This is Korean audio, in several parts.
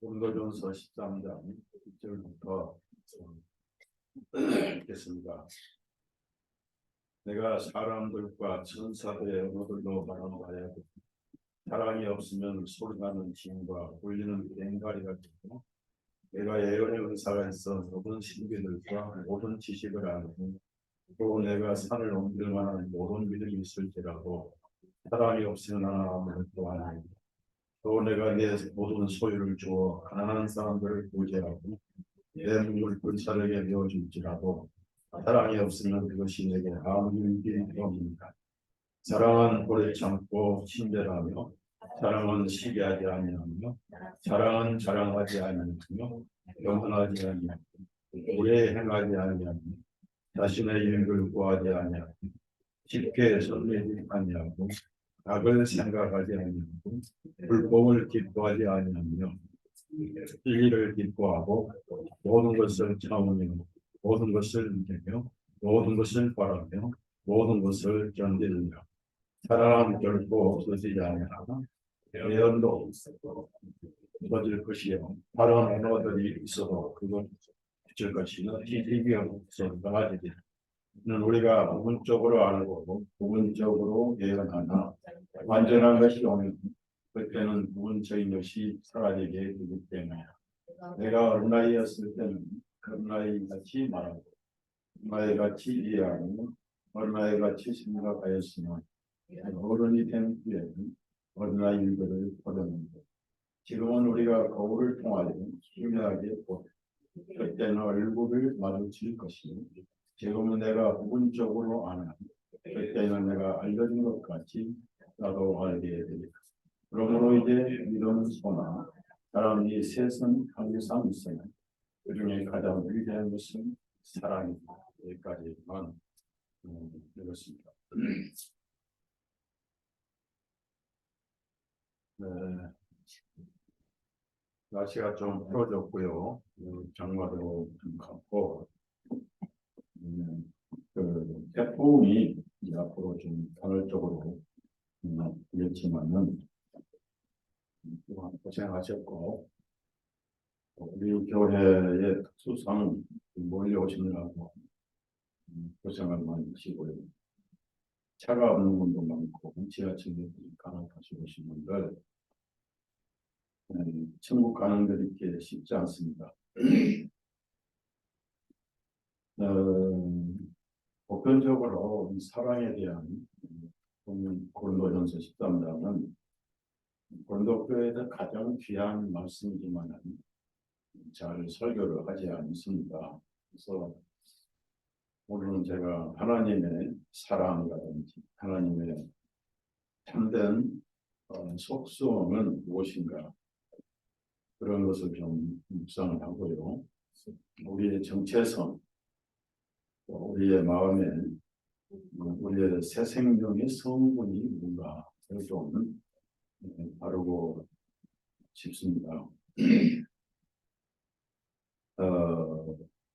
고린도전서 13장 1절부터 읽겠습니다. 내가 사람들과 천사들의 언어들로 말하는 바야 사랑이 없으면 소리나는 징과 울리는 꽹과리가 되고 내가 예언의 은사가 있어 모든 신비들과 모든 지식을 아는 또 내가 산을 옮길 만한 모든 믿음이 있을지라도 사랑이 없으면 아무것도 아니니 또 내가 내 모든 소유를 주어 가난한 사람들을 구제하고 내 눈물 불사르게 되어줄지라도 사랑이 없으면 그것이 내게 아무 유익이 없습니다. 사랑은 오래 참고 친절하며 사랑은 시기하지 아니하며 사랑은 자랑하지 아니하며 영원하지 아니하며 오래 행하지 아니하며 자신의 유익을 구하지 아니하며 쉽게 설레지 아니하고 악을 생각하지 아니하고 불법을 기뻐하지 아니하며 진리를 기뻐하고 모든 것을 참으며 모든 것을 믿으며 모든 것을 바라며 모든 것을 견디느냐 사랑은 결코 없어지지 아니하나 예언도 없어질 것이요 다른 언어들이 있어도 그건 없을 것이요 지식이 없어서 나아지리라. 는 우리가 부분적으로 알고 부분적으로 예언하나 완전한 것이 오면 그때는 부분적인 것이 사라지게 되기 때문이야. 내가 어린아이였을 때는 어린아이같이 말하고 어린아이같이 이해하고 어린아이같이 생각하였으나 어른이 된 후에는 어린아이 일들을 버렸는데 지금은 우리가 거울을 통하여 희미하게 보고 그때는 얼굴을 마주칠 것이니 지금은 내가 부분적으로 아나 그때는 내가 알려진 것 같이 나도 알게 되리라. 그러므로 이제 믿음은 소나 사람이 셋은 항상 있으나 그 중에 가장 위대한 것은 사랑이다. 여기까지만 읽었습니다. 네, 날씨가 좀 풀어졌고요. 장마도 좀 갔고 그 태풍이 이제 앞으로 좀 간헐적으로 이었지만은 고생하셨고 우리 교회의 특수상 몰려오시느라고 고생을 많이 하시고요. 차가 없는 분도 많고 지하철에 간혹하시고 오신 분들 천국 가는 데 이렇게 쉽지 않습니다. 보편적으로 이 사랑에 대한 고린도전서 13장은 고린도교회에서 가장 귀한 말씀이지만 잘 설교를 하지 않습니다. 그래서 오늘은 제가 하나님의 사랑이라든지 하나님의 참된 속성은 무엇인가 그런 것을 좀 묵상을 하고요. 우리의 정체성, 우리의 마음에 우리의 새 생명의 성분이 뭔가를 좀 다루고 싶습니다.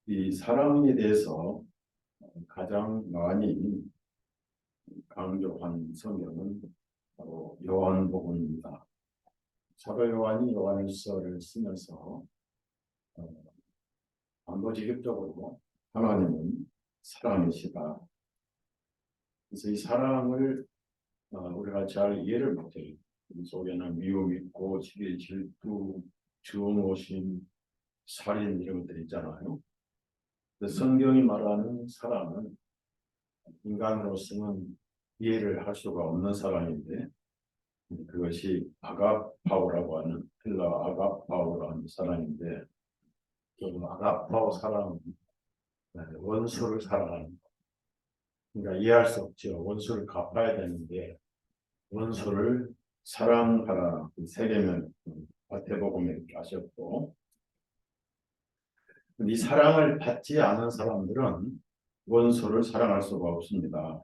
이 사랑에 대해서 가장 많이 강조한 성경은 바로 요한복음입니다. 사도 요한이 요한일서를 쓰면서 반도직입적으로 하나님은 사랑이시다. 그래서 이 사랑을 우리가 잘 이해를 못해요. 이 속에는 미움 있고 시기, 질투, 증오심, 살인 이런 것들이 있잖아요. 성경이 말하는 사랑은 인간으로서는 이해를 할 수가 없는 사랑인데 그것이 아가파오라고 하는 헬라 아가파오라는 사랑인데 그 아가파오 사랑은 원수를 사랑하는 것. 그러니까 이해할 수 없죠. 원수를 갚아야 되는데 원수를 사랑하라. 세 개면 마태복음에 하셨고 이 사랑을 받지 않은 사람들은 원수를 사랑할 수가 없습니다.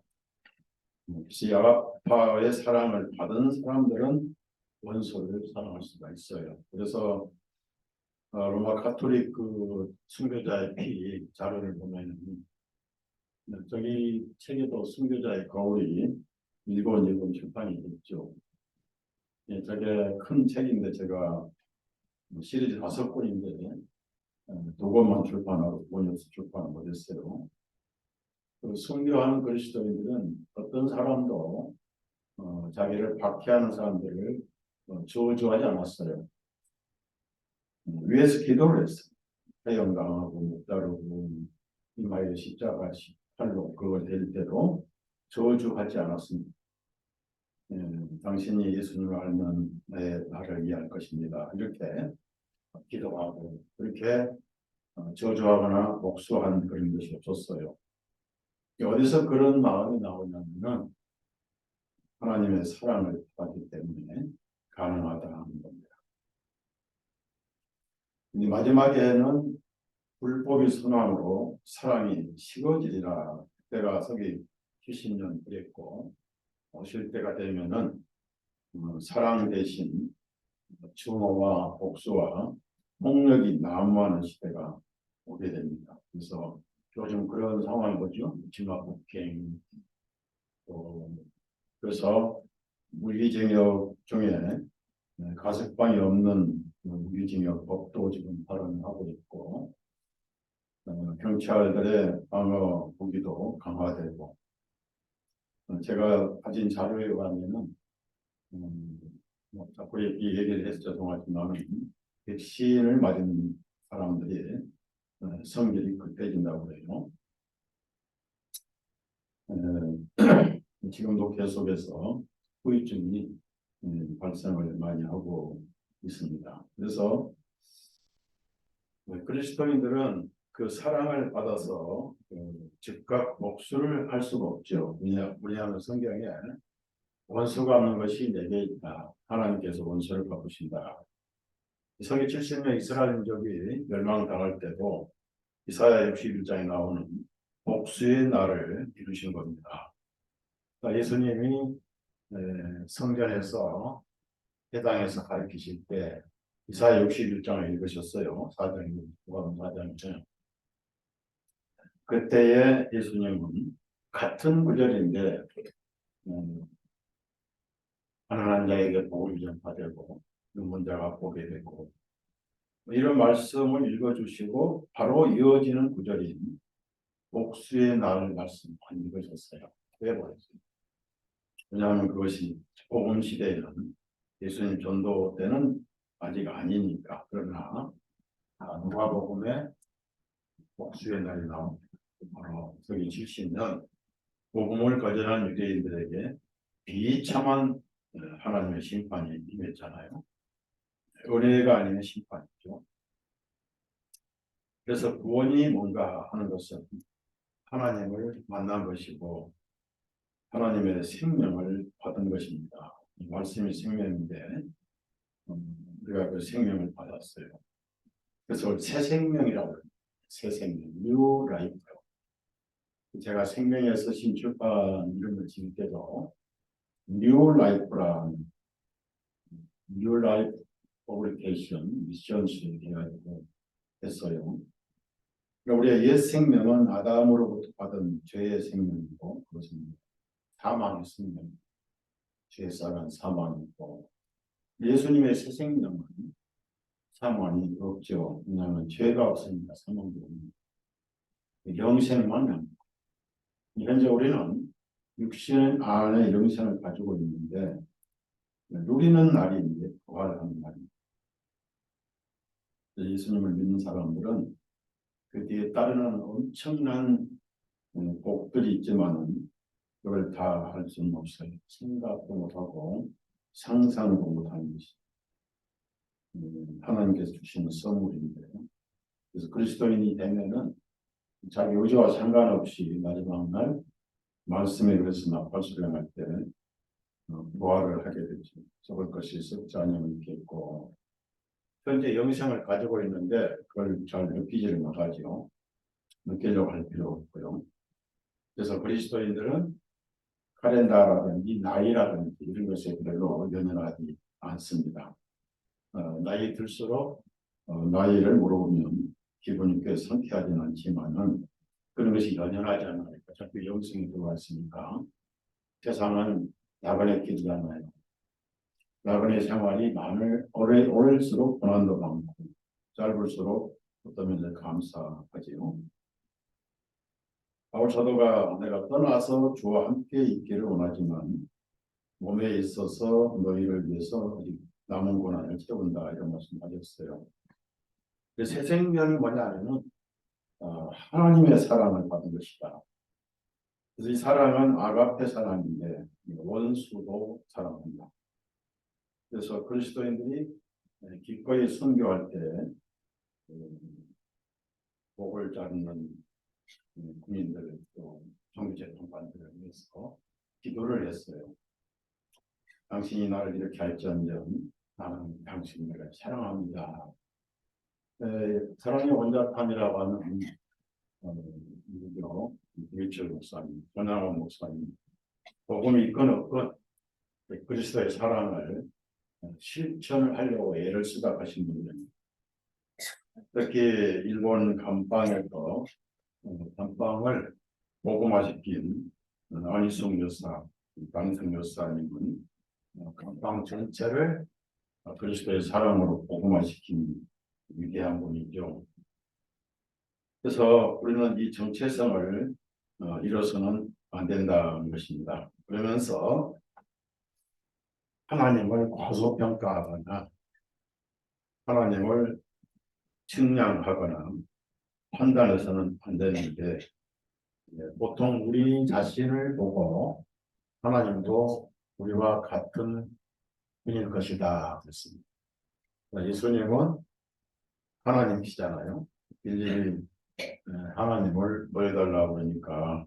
이 아가파의 사랑을 받은 사람들은 원수를 사랑할 수가 있어요. 그래서 로마 가톨릭 그 순교자의 피 자료를 보면 저기 책에도 순교자의 거울이 일본 출판이 됐죠. 예, 저게 큰 책인데 제가 시리즈 5권인데 2권만 출판하고 2권이 없어 출판을 못했어요. 그리고 순교하는 그리스도인들은 어떤 사람도 자기를 박해하는 사람들을 저주하지 않았어요. 위에서 기도를 했어요. 해영당하고 목다르고 이마에 십자가 팔로 그걸 댈 때도 저주하지 않았습니다. 당신이 예수님을 알면 나를 이해할 것입니다. 이렇게 기도하고 그렇게 저주하거나 복수한 그런 것이 없었어요. 어디서 그런 마음이 나오냐면 하나님의 사랑을 받기 때문에 가능하다는 겁니다. 마지막에는 불법이 선함으로 사랑이 식어지리라. 그때가 서기 70년 그랬고 오실 때가 되면은 사랑 대신 증오와 복수와 폭력이 난무하는 시대가 오게 됩니다. 그래서 요즘 그런 상황인 거죠. 집합폭행 그래서 무기징역 중에 가석방이 없는 무기징역 법도 지금 발언하고 있고 경찰들의 방어 무기도 강화되고 제가 가진 자료에 의하면은 자꾸 이 얘기를 해서 죄송하지만 백신을 맞은 사람들이 성질이 급해진다고 해요. 지금도 계속해서 후유증이 발생을 많이 하고 있습니다. 그래서 그리스도인들은 그 사랑을 받아서 즉각 복수를 할 수가 없죠. 왜냐하면 성경에 원수가 없는 것이 내게 있다. 하나님께서 원수를 갚으신다. 서기 70년 이스라엘 민족이 멸망당할 때도 이사야 61장에 나오는 복수의 날을 이루신 겁니다. 그러니까 예수님이 성전에서 회당에서 가르치실 때 이사야 61장을 읽으셨어요. 4장이죠. 그때의 예수님은 같은 구절인데 가난한 자에게 복을 전파되고 눈먼 자가 보게 되고 이런 말씀을 읽어주시고 바로 이어지는 구절인 복수의 날 말씀 안 읽으셨어요. 빼버렸어요. 왜냐하면 그것이 복음 시대에는 예수님 전도 때는 아직 아니니까. 그러나 누가복음에 복수의 날이 나옵니다. 바로 서기 70년 복음을 거절한 유대인들에게 비참한 하나님의 심판이 임했잖아요. 은혜가 아니면 심판이죠. 그래서 구원이 뭔가 하는 것은 하나님을 만난 것이고 하나님의 생명을 받은 것입니다. 이 말씀이 생명인데 우리가 그 생명을 받았어요. 그래서 새 생명이라고 합니다. 새 생명, 뉴 라이프. 제가 생명에서 신출판 이런 걸 지을 때도 뉴 라이프라는 뉴 라이프 퍼블리케이션 미션스 해가지고 했어요. 우리의 옛 생명은 아담으로부터 받은 죄의 생명이고 그것은 사망의 생명, 죄에 따른 사망이고 예수님의 새 생명은 사망이 없죠. 왜냐하면 죄가 없으니까 사망도 없습니다. 영생만 합니다. 현재 우리는 육신 안에 영생을 가지고 있는데 누리는 날이 이제 부활하는 날입니다. 예수님을 믿는 사람들은 그 뒤에 따르는 엄청난 복들이 있지만은 그걸 다 할 수는 없어요. 생각도 못하고 상상도 못하는 것이 하나님께서 주시는 선물인데요. 그래서 그리스도인이 되면은 자기 의지와 상관없이 마지막 날 말씀에 의해서 나팔 수령할 때 부활을 하게 되죠. 적을 것이 썩지 않으면 있겠고 현재 영생을 가지고 있는데 그걸 잘 느끼지를 못하죠. 느끼려고 할 필요 없고요. 그래서 그리스도인들은 카렌다라든지 나이라든지 이런 것에 별로 연연하지 않습니다. 나이 들수록 나이를 물어보면 기분이 꽤 상쾌하지는 않지만은 그런 것이 연연하지 않아요. 자꾸 영성이 들어와 있으니까 세상은 야간에 끼잖아요. 나그네 생활이 오래올수록 고난도 많고 짧을수록 어떤 면에서 감사하지요. 바울 사도가 내가 떠나서 주와 함께 있기를 원하지만 몸에 있어서 너희를 위해서 아직 남은 고난을 채운다 이런 말씀하셨어요. 새 생명이 뭐냐면은 하나님의 사랑을 받은 것이다. 그래서 이 사랑은 아가페 사랑인데 원수도 사랑한다. 그래서 그리스도인들이 기꺼이 선교할 때 목을 자르는 군인들 또 정규재판관들을 위해서 기도를 했어요. 당신이 나를 이렇게 할지언정 나는 당신을 사랑합니다. 사랑의 원자판이라고 하는 유철 목사님, 전하원 목사님, 복음이 있건 없건 그리스도의 사랑을 실천을 하려고 애를 쓰다 가신 분들입니다. 특히 일본 감방에서 감방을 복음화시킨 안희숙 여사, 강성 여사님은 감방 전체를 그리스도의 사랑으로 복음화시킨 위대한 분이죠. 그래서 우리는 이 정체성을 잃어서는 안 된다는 것입니다. 그러면서 하나님을 과소평가하거나 하나님을 측량하거나 판단해서는 안 되는데 보통 우리 자신을 보고 하나님도 우리와 같은 분일 것이다 그랬습니다. 예수님은 하나님이시잖아요. 일일이 하나님을 보여달라고 그러니까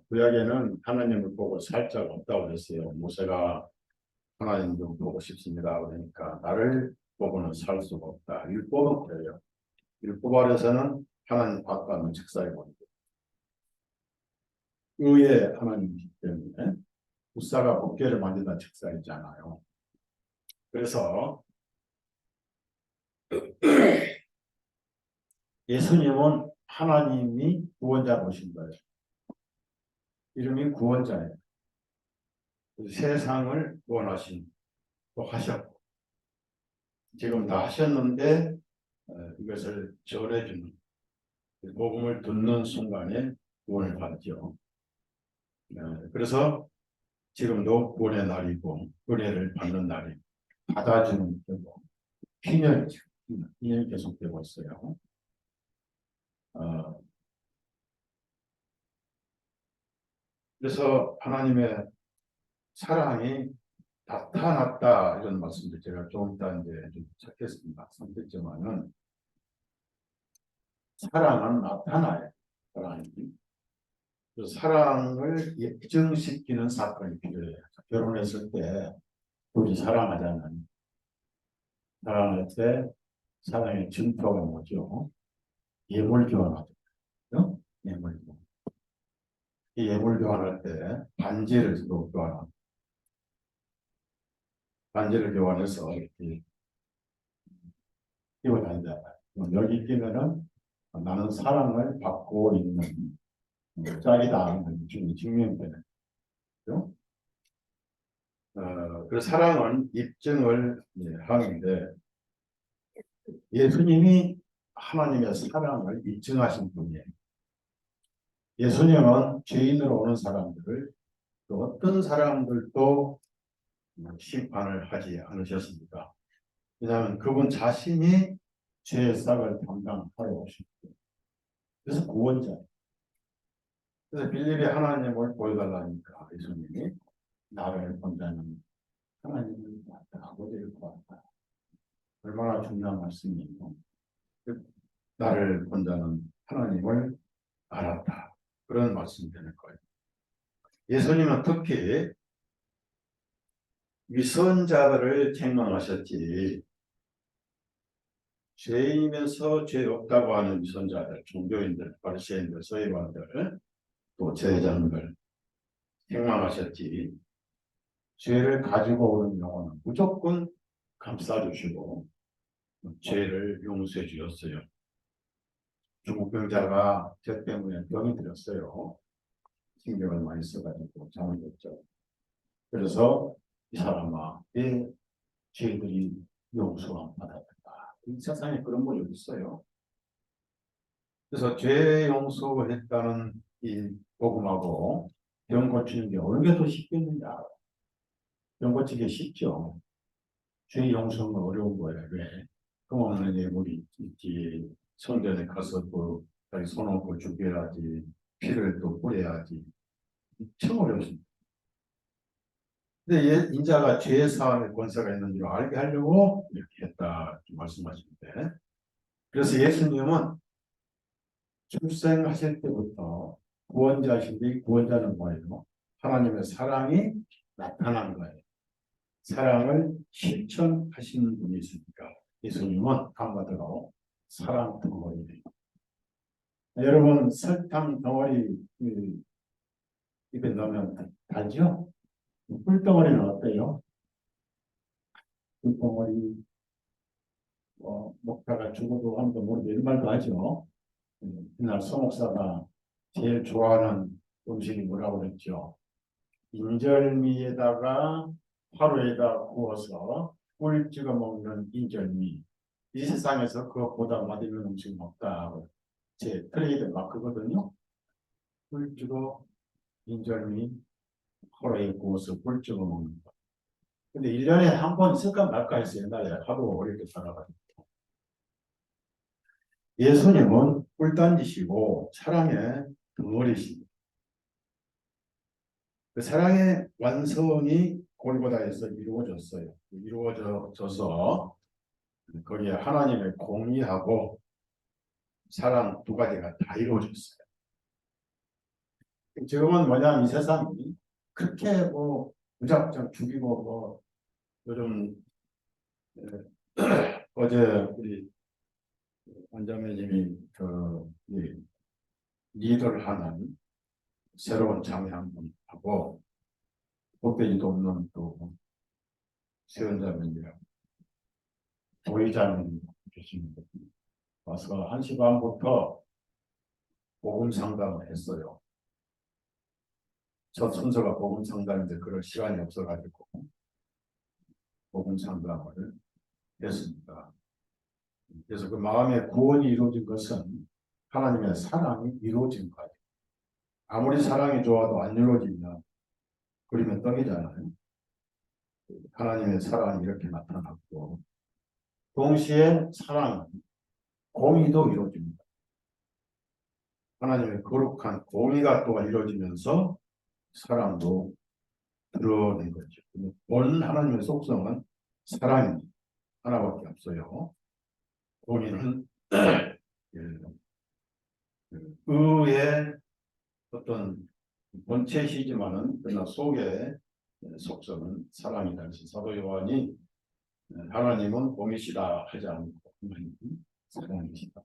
구약에는 하나님을 보고 살짝 없다고 그랬어요. 모세가 하나님 좀 보고 싶습니다 그러니까 나를 보고는 살 수가 없다. 율법은 그래요. 율법 아래서는 하나님 봤다는 책사에 보니까 의의 하나님이기 때문에 무사가 법궤를 만든다는 책사이잖아요. 그래서 예수님은 하나님이 구원자로 오신 거예요. 이름이 구원자예요. 세상을 구원하신 또 하셨고 지금 다 하셨는데 이것을 전해주는 복음을 듣는 순간에 구원을 받죠. 그래서 지금도 구원의 날이고 은혜를 받는 날이 받아주는 때고 희년이 계속되고 있어요. 그래서 하나님의 사랑이 나타났다 이런 말씀들 제가 좀 이따 이제 좀 찾겠습니다. 선택지만은 사랑은 나타나요. 사랑을 입증시키는 사건이 필요해요. 결혼했을 때 둘이 사랑하잖아요. 사랑할 때 사랑의 증표가 뭐죠? 예물 교환하죠. 예물 교환. 이 예물 교환할 때 반지를 서로 교환합니다. 반지를 교환해서 이렇게 끼고 다니잖아요. 여기 끼면은 나는 사랑을 받고 있는 짝이다 하는 증명되는 거죠. 그래서 사랑은 입증을 하는데 예수님이 하나님의 사랑을 입증하신 분이에요. 예수님은 죄인으로 오는 사람들을 또 어떤 사람들도 심판을 하지 않으셨습니다. 왜냐하면 그분 자신이 죄의 싹을 담당하러 오신 거예요. 그래서 구원자예요. 그래서 빌립이 하나님을 보여달라니까 예수님이 나를 본다는 하나님을 보았다. 아버지를 보았다. 얼마나 중요한 말씀이에요. 나를 본다는 하나님을 알았다. 그런 말씀이 되는 거예요. 예수님은 특히 위선자들을 책망하셨지 죄인이면서 죄 없다고 하는 위선자들, 종교인들, 바리새인들, 서기관들, 또 제자들 책망하셨지 죄를 가지고 오는 영혼은 무조건 감싸주시고 죄를 용서해 주셨어요. 중국병자가 죄 때문에 병이 들었어요. 신경을 많이 써가지고 잠을 줬죠. 그래서 이 사람아, 내 죄들이 용서가 받았다. 이 세상에 그런 분이 어디 있어요? 그래서 죄 용서했다는 이 복음하고 병 고치는 게 어느 게 더 쉽겠느냐? 병 고치기 쉽죠. 죄 용서는 어려운 거예요. 왜? 그러면 예물이 있지. 성전에 가서 또 자기 손오고 죽여야지. 피를 또 뿌려야지. 엄청 어렵습니다. 근데 인자가 죄 사함의 권세가 있는 줄 알게 하려고 이렇게 했다 말씀하시는데, 그래서 예수님은 출생하실 때부터 구원자신데, 이 구원자는 뭐예요? 하나님의 사랑이 나타난 거예요. 사랑을 실천하시는 분이시니까 예수님은 한마디로 사랑 덩어리예요. 여러분, 설탕 덩어리 입에 넣으면 달죠? 꿀덩어리는 어때요? 꿀덩어리 먹다가 죽어도 하는 거 모르고 이런 말도 하죠. 그날 서목사가 제일 좋아하는 음식이 뭐라고 그랬죠? 인절미에다가 화로에다 구워서 꿀 찍어 먹는 인절미. 이 세상에서 그것보다 맛있는 음식은 없다. 제 트레이드 마크거든요. 꿀 찍어 인절미 화로에 구워서 꿀 찍어 먹는 거. 근데 1년에 한 번 있을까 말까 했어요. 옛날에 하도 어렵게 살아가지고. 예수님은 꿀단지시고 사랑의 덩어리십니다. 그 사랑의 완성이 골고다에서 이루어졌어요. 이루어져서 거기에 하나님의 공의하고 사랑 두 가지가 다 이루어졌어요. 지금은 뭐냐면 이 세상이 그렇게 무작정 죽이고 요즘 어제 우리 원장님이 리더를 하는 새로운 장애 한 분 하고 꼭대기도 없는 또 세원자님이라고 조이자님 계십니다. 와서 1시 반부터 복음 상담을 했어요. 첫 순서가 복음 상담인데 그럴 시간이 없어가지고 복음 상담을 했습니다. 그래서 그 마음의 구원이 이루어진 것은 하나님의 사랑이 이루어진 거예요. 아무리 사랑이 좋아도 안 이루어지면 그러면 떡이잖아요. 하나님의 사랑이 이렇게 나타났고 동시에 사랑은 공의도 이루어집니다. 하나님의 거룩한 공의가 또 이루어지면서 사랑도 드러낸 거죠. 본 하나님의 속성은 사랑이 하나밖에 없어요. 공의는 의의 어떤 본체시지만은 그러나 속의 속성은 사랑이다. 사도 요한이 하나님은 공의시다 하지 않고 사랑이시다.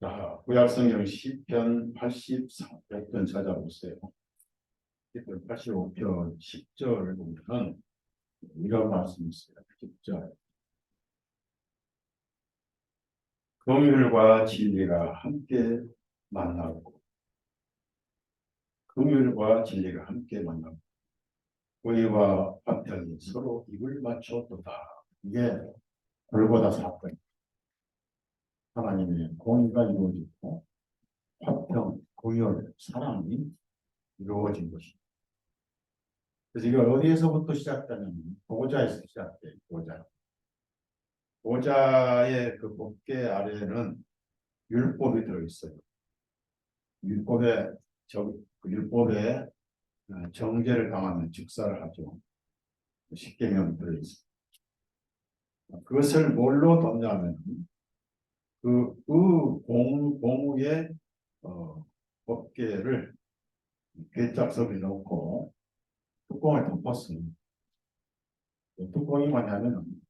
자, 구약성경 시편 84편 찾아보세요. 시편 85편 10절을 보면 이런 말씀이 있어요. 10절. 긍휼과 진리가 함께 만나고 긍휼과 진리가 함께 만나고 의와 화평이 서로 입을 맞췄도다. 이게 골고다 사건. 하나님의 공의가 이루어지고 화평, 긍휼, 사랑이 이루어진 것입니다. 그래서 이걸 어디에서부터 시작되냐면 보좌에서 시작돼요. 보좌. 보좌의 그 법궤 아래에는 율법이 들어있어요. 율법에 그 율법에 정죄를 당하면 즉사를 하죠. 십계명이 들어있어요. 그것을 뭘로 덮냐면 공의의 법궤를 괴짝석에 넣고 뚜껑을 덮었습니다. 뚜껑이 뭐냐면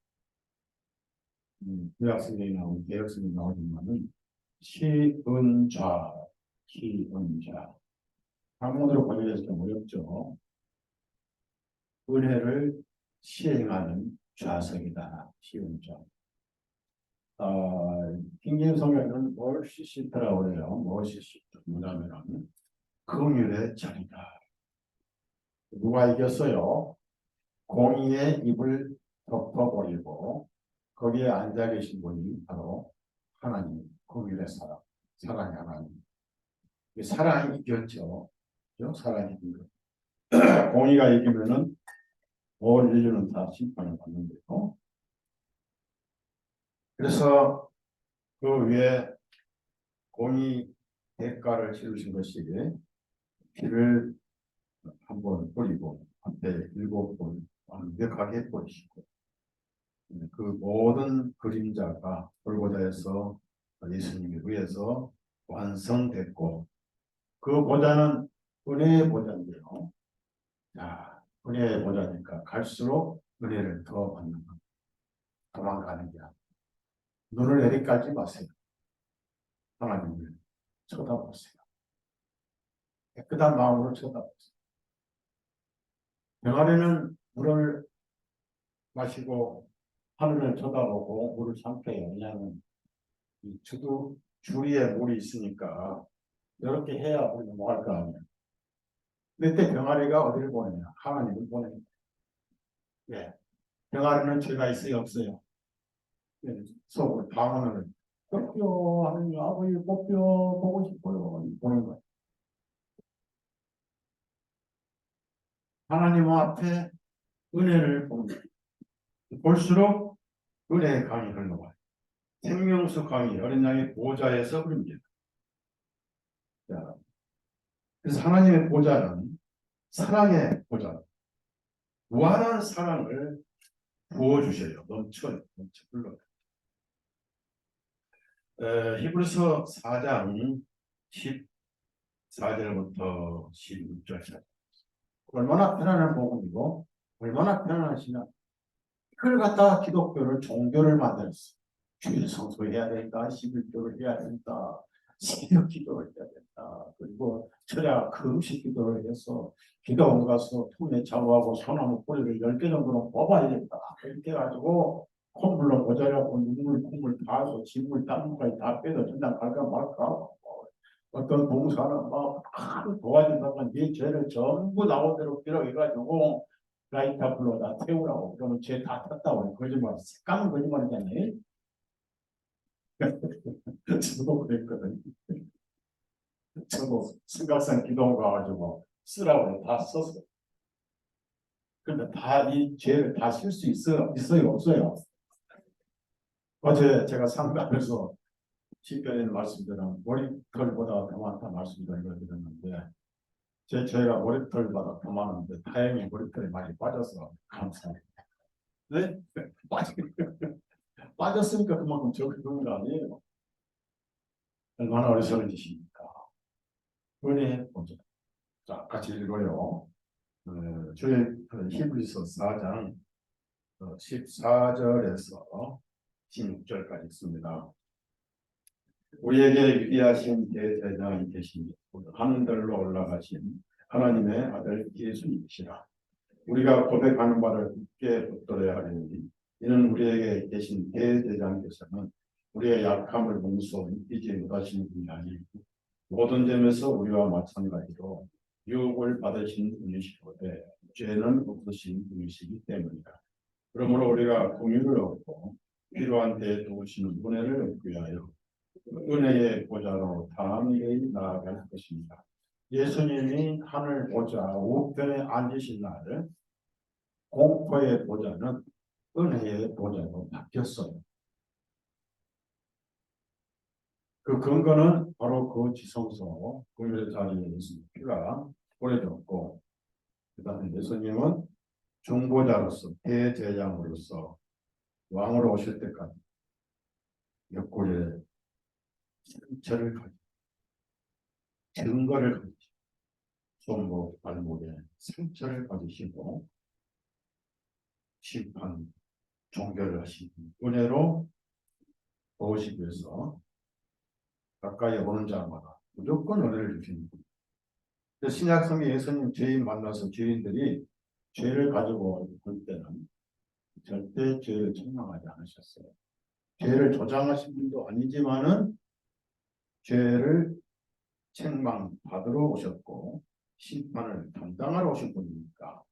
구약성경이 나오고 개혁성경이 나오지만은 시은좌, 시은좌. 한문으로 번역해서 좀 어렵죠. 은혜를 시행하는 좌석이다. 시은좌. 킹제임스 성경에는 머시시트라고 해요. 머시시트. 뭐냐면은 긍휼의 자리다. 누가 이겼어요? 공의의 입을 덮어버리고 거기에 앉아 계신 분이 바로 하나님, 공의의 사랑, 사랑의 하나님. 사랑이 이겼죠. 그죠? 사랑이 이긴 거. 공의가 이기면은 온 인류는 다 심판을 받는데요. 그래서 그 위에 공의 대가를 치르신 것이 피를 한 번 뿌리고 앞에 7번 완벽하게 뿌리시고 그 모든 그림자가 골고다에서 예수님에 의해서 완성됐고 그 보좌는 은혜의 보좌인데요. 자, 은혜의 보좌니까 갈수록 은혜를 더 받는 것. 도망가는 게 아니라 눈을 내리깔지 마세요. 하나님을 쳐다보세요. 깨끗한 마음으로 쳐다보세요. 병아리는 물을 마시고 하늘을 쳐다보고 물을 삼켜요. 왜냐하면 이 주리에 물이 있으니까 이렇게 해야 우리 넘어갈 거 아니에요. 그때 병아리가 어디를 보내냐? 하나님을 보냅니다. 예. 병아리는 죄가 있어요, 없어요? 예. 속으로 방언을 뽑혀 하느님 아버지 뽑혀 보고 싶어요. 보는 거예요. 하나님 앞에 은혜를 보는 거예요. 볼수록 은혜의 강이 흘러와요. 생명수 강이 어린 양의 보좌에서 흐릅니다. 자, 그래서 하나님의 보좌는 사랑의 보좌, 무한한 사랑을 부어주셔요. 넘쳐요. 넘쳐 흘러요. 히브리서 4장 14절부터 16절까지. 얼마나 편안한 복음이고 얼마나 편안하시냐. 그걸 갖다가 기독교를 종교를 만들었어. 주일 성소해야 된다. 11조를 해야 된다. 새벽 기도를 해야 된다. 그리고 철야 그 음식 기도를 해서 기도원 가서 품에 좌우하고 소나무 뿌리를 10개 정도는 뽑아야 된다. 이렇게 해가지고 콧물로 모자라고 눈물 콧물 다 해서 진물 땀물까지 다 빼서 전장 갈까 말까. 어떤 봉사는 막 도와준다고 네 죄를 전부 나온 대로 빌어해가지고 라이터 불러다 태우라고 그러면 죄 다 탔다고 거짓말 새까만 거짓말이잖아요. 저도 그랬거든요. 저도 생각상 기도원 가가지고 쓰라고 다 썼어요. 근데 다 이 죄를 다 쓸 수 있어요 없어요? 어제 제가 상담에서 시편에 말씀드린 머리털보다 더 많다 말씀드린 드렸는데 제 죄가 머리털보다 더 많은데 다행히 머리털이 많이 빠져서 감사합니다. 네? 빠졌으니까 그만큼 적은 거 아니에요. 얼마나 어리석은 짓입니까? 은혜 보죠. 자, 같이 읽어요. 주의 히브리서 4장 14절에서 16절까지 있습니다. 우리에게 위대하신 대제사장이 계시니 하늘들로 올라가신 하나님의 아들 예수님이시라. 우리가 고백하는 바를 굳게 붙들어야 하리니 이는 우리에게 계신 대제사장께서는 우리의 약함을 용서하지 못하시는 분이 아니고 모든 점에서 우리와 마찬가지로 유혹을 받으신 분이시로되 죄는 없으신 분이시기 때문이다. 그러므로 우리가 공의를 얻고 필요한 때에 도우시는 은혜를 얻기 위하여 은혜의 보좌로 다음에 나아갈 것입니다. 예수님이 하늘 보좌 우편에 앉으신 날 공포의 보좌는 은혜의 보좌로 바뀌었어요. 그 근거는 바로 그 지성소 금요일 자리에 예수님 피가 뿌려졌고 그 다음에 예수님은 중보자로서 대제장으로서 왕으로 오실 때까지 옆구리에 상처를 가지고 증거를 가지고 손목 발목에 상처를 가지시고 심판 종결을 하시고 은혜로 도우시기 위해서 가까이 오는 자마다 무조건 은혜를 주십니다. 신약성경 예수님 죄인 만나서 죄인들이 죄를 가지고 볼 때는 절대 죄를 책망하지 않으셨어요. 죄를 조장하신 분도 아니지만은 죄를 책망받으러 오셨고 심판을 담당하러 오신 분이니까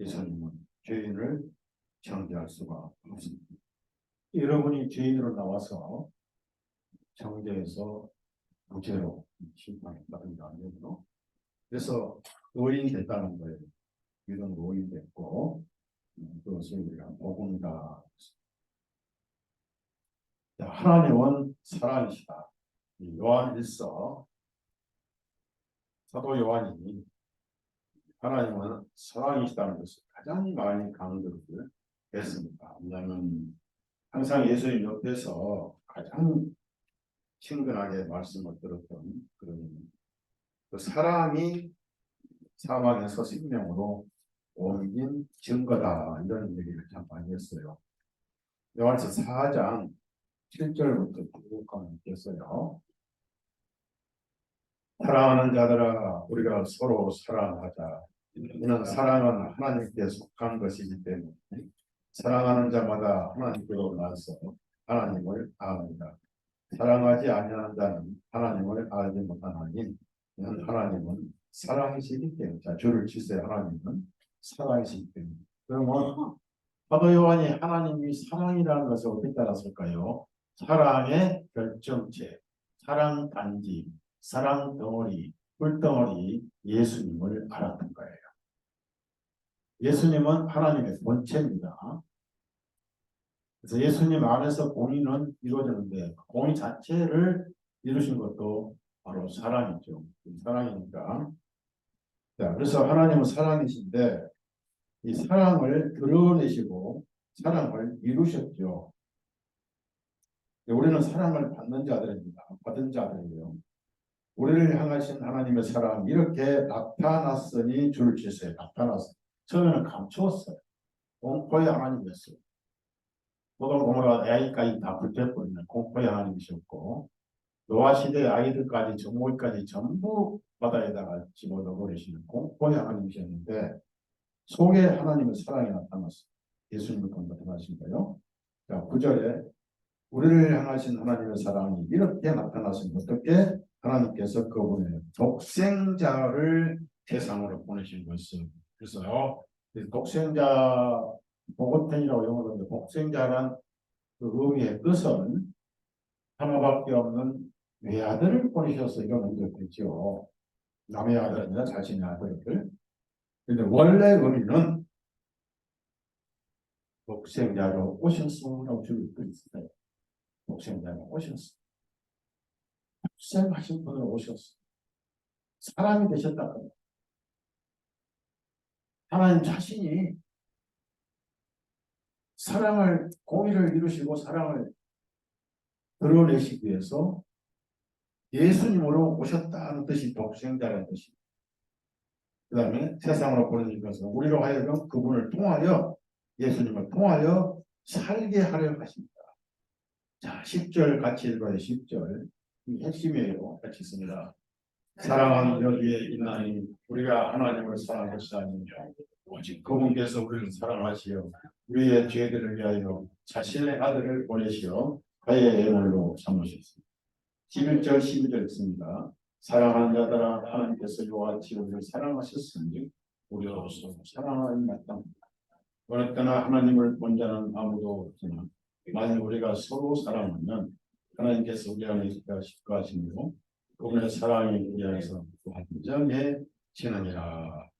예수님은 죄인을 정죄할 수가 없습니다. 여러분이 죄인으로 나와서 정죄해서 무죄로 심판받은 게 아니고, 그래서 의인 됐다는 거예요. 믿음 의인 됐고, 그것을 우리가 복음이다. 하나님은 사랑이시다. 요한 1서 사도 요한이 하나님은 사랑이시다는 것을 가장 많이 강조를 했습니다. 왜냐하면 항상 예수님 옆에서 가장 친근하게 말씀을 들었던 그런 그 사랑이 사망에서 생명으로 옮긴 증거다, 이런 얘기를 참 많이 했어요. 요한서 4장 7절부터 쭉 가면 있겠어요. 사랑하는 자들아, 우리가 서로 사랑하자. 이는 사랑은 하나님께 속한 것이기 때문에 사랑하는 자마다 하나님께로 나서 하나님을 아합니다. 사랑하지 아니하는 자는 하나님을 알지 못하나니 이는 하나님은 사랑이시기 때문에. 자, 줄을 치세요. 하나님은 사랑이시기 때문에. 그러면 사도 요한이 하나님이 사랑이라는 것을 어떻게 알았을까요? 사랑의 결정체, 사랑 단지, 사랑 덩어리, 꿀덩어리 예수님을 알았던 거예요. 예수님은 하나님의 본체입니다. 그래서 예수님 안에서 공의는 이루어지는데 공의 자체를 이루신 것도 바로 사랑이죠. 사랑이니까. 자, 그래서 하나님은 사랑이신데 이 사랑을 드러내시고 사랑을 이루셨죠. 우리는 사랑을 받는 자들입니다. 받은 자들이에요. 우리를 향하신 하나님의 사랑 이렇게 나타났으니 줄을 치세요. 나타났어요. 처음에는 감추었어요. 공포의 하나님이었어요. 소돔 고모라 애기까지 다 불태워버리는 공포의 하나님이셨고, 노아 시대의 아이들까지 정모기까지 전부 바다에다가 집어넣어 버리시는 공포의 하나님이셨는데 속에 하나님의 사랑이 나타났어요. 예수님을 나타나신 거예요. 자, 9절에 우리를 향하신 하나님의 사랑이 이렇게 나타났으니 어떻게? 하나님께서 그분의 독생자를 세상으로 보내신 것을. 그래서요, 독생자 보고텐이라고 영어로 하는데, 독생자란 그 의미의 뜻은 하나밖에 없는 외아들을 보내셔서 이런 의미가 되죠. 남의 아들 아니라 자신의 아들을. 근데 원래 의미는 독생자로 오셨으라고 줄을 또 있어요. 독생자로 오셨어. 독생하신 분으로 오셨어. 사람이 되셨다. 하나님 자신이 사랑을, 공의를 이루시고 사랑을 드러내시기 위해서 예수님으로 오셨다는 뜻이 독생자라는 뜻입니다. 그 다음에 세상으로 보내신 것은 우리로 하여금 그분을 통하여, 예수님을 통하여 살게 하려 하십니다. 자, 10절 같이 읽어요. 10절. 이 핵심이에요. 같이 있습니다. 사랑은 여기에 있나니 우리가 하나님을 사랑했사 아니냐. 오직 그분께서 우리를 사랑하시어 우리의 죄들을 위하여 자신의 아들을 보내시어 그의 예물로 삼으셨습니다. 11절 12절 있습니다. 사랑하는 자들아, 하나님께서 이와 같이 우리를 사랑하셨으니 우리로서 사랑하는 마땅합니다. 어느 때나 하나님을 본 자는 아무도 없으나 만일 우리가 서로 사랑하면 하나님께서 우리 안에 식구하시므로 그분의 사랑이 우리 안에서 완전해지느니라.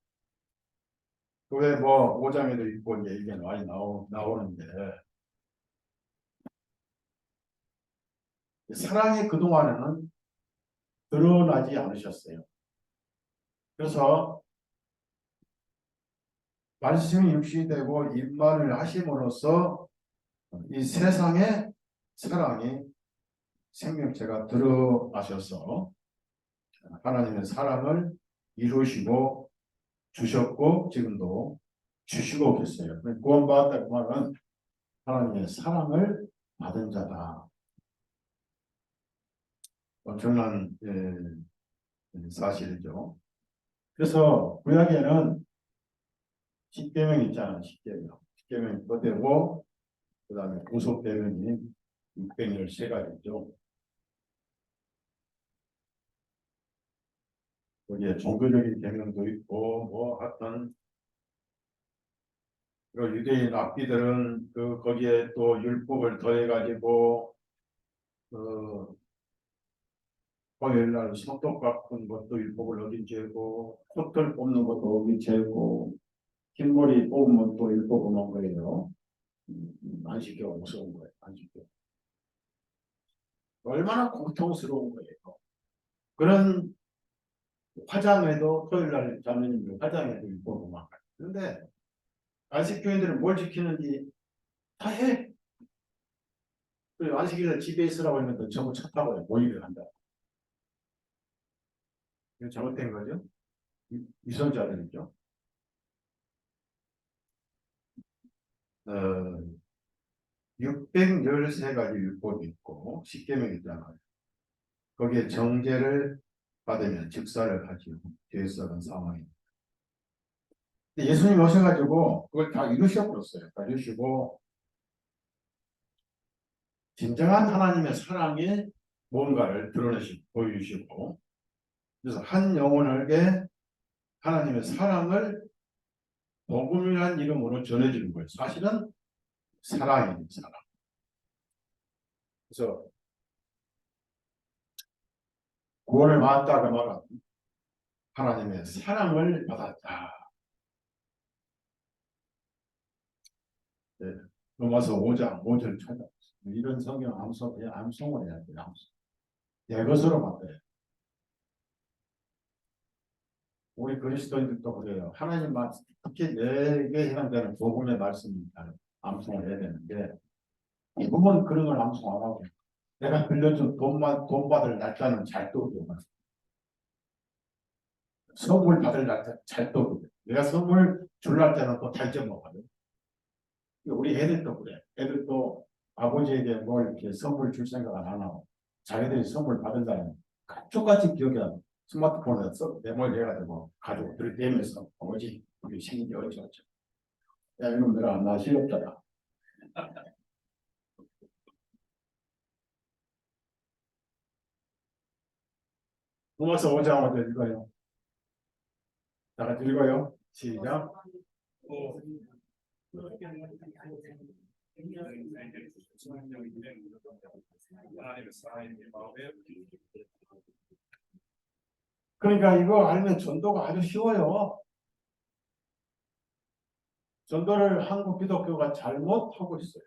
왜 뭐 5장에도 있고 이제 이게 많이 나오는데, 사랑이 그동안에는 드러나지 않으셨어요. 그래서 말씀이 육신이 되고 임만을 하심으로써 이 세상에 사랑이 생명체가 드러나셔서 하나님의 사랑을 이루시고 주셨고 지금도 주시고 계세요. 구원받았다 그 말은 하나님의 사랑을 받은 자다. 엄청난 사실이죠. 그래서 구약에는 십계명 있잖아요. 십계명 그대로, 그 다음에 구속계명이 613가지죠. 거기에 종교적인 계명도 있고 뭐 하여튼 그 유대인 랍비들은 그 거기에 또 율법을 더해가지고 그 토요일날 성독 깎은 것도 율법을 어긴 죄고 콧털 뽑는 것도 어긴 죄고 흰머리 뽑으면 또 율법 어긴 거예요. 안식교가 무서운 거예요. 안식교. 얼마나 고통스러운 거예요. 그런 화장에도 토요일날 자매님들 화장에도 율법 막 그런데 안식교인들은 뭘 지키는지 다 해. 그리고 안식일날 집에 있으라고 하면 전부 쳤다고 해요. 모의를 한다. 이거 잘못된 거죠. 위선자들이죠. 613가지 율법이 있고 십계명이 있잖아요. 거기에 정죄를 받으면 즉사를 하지요. 뒤에 써는 상황이. 예수님 오셔가지고 그걸 다 이루셔버렸어요. 다 이루시고 진정한 하나님의 사랑의 뭔가를 드러내시고 보여주시고 그래서 한 영혼에게 하나님의 사랑을 복음이라는 이름으로 전해지는 거예요. 사실은 사랑입니다. 사랑. 그래서 구원을 받았다가 말은 하나님의 사랑을 받았다. 네. 로마서 5장 5절 찾아. 이런 성경 암송을 해야 돼요. 암송. 내 것으로 만들어요. 우리 그리스도인들도 그래요. 하나님 말씀, 특히 내게 해당되는 복음의 말씀을 암송을 해야 되는데 이 부분 그런 걸 암송 안 하고 내가 빌려준 돈 받을 날짜는 잘 떠오르고 선물 받을 날짜 잘 떠오르고 내가 선물 줄 날짜는 또 잘 잊어먹어요. 우리 애들도 그래. 애들도 아버지에게 뭘 이렇게 선물 줄 생각 안 하고 자기들이 선물 받은다는 똑같이 기억이 안 나. 스마트폰에 메모리해가지고 가지고 들이대면서 아버지 우리 생일이 어쩌죠. 야 이놈 내가 나 시럽잖아. 로마서 5장 5절 읽어요. 다 같이 읽어요. 시작. 그러니까 이거 알면 전도가 아주 쉬워요. 전도를 한국 기독교가 잘못하고 있어요.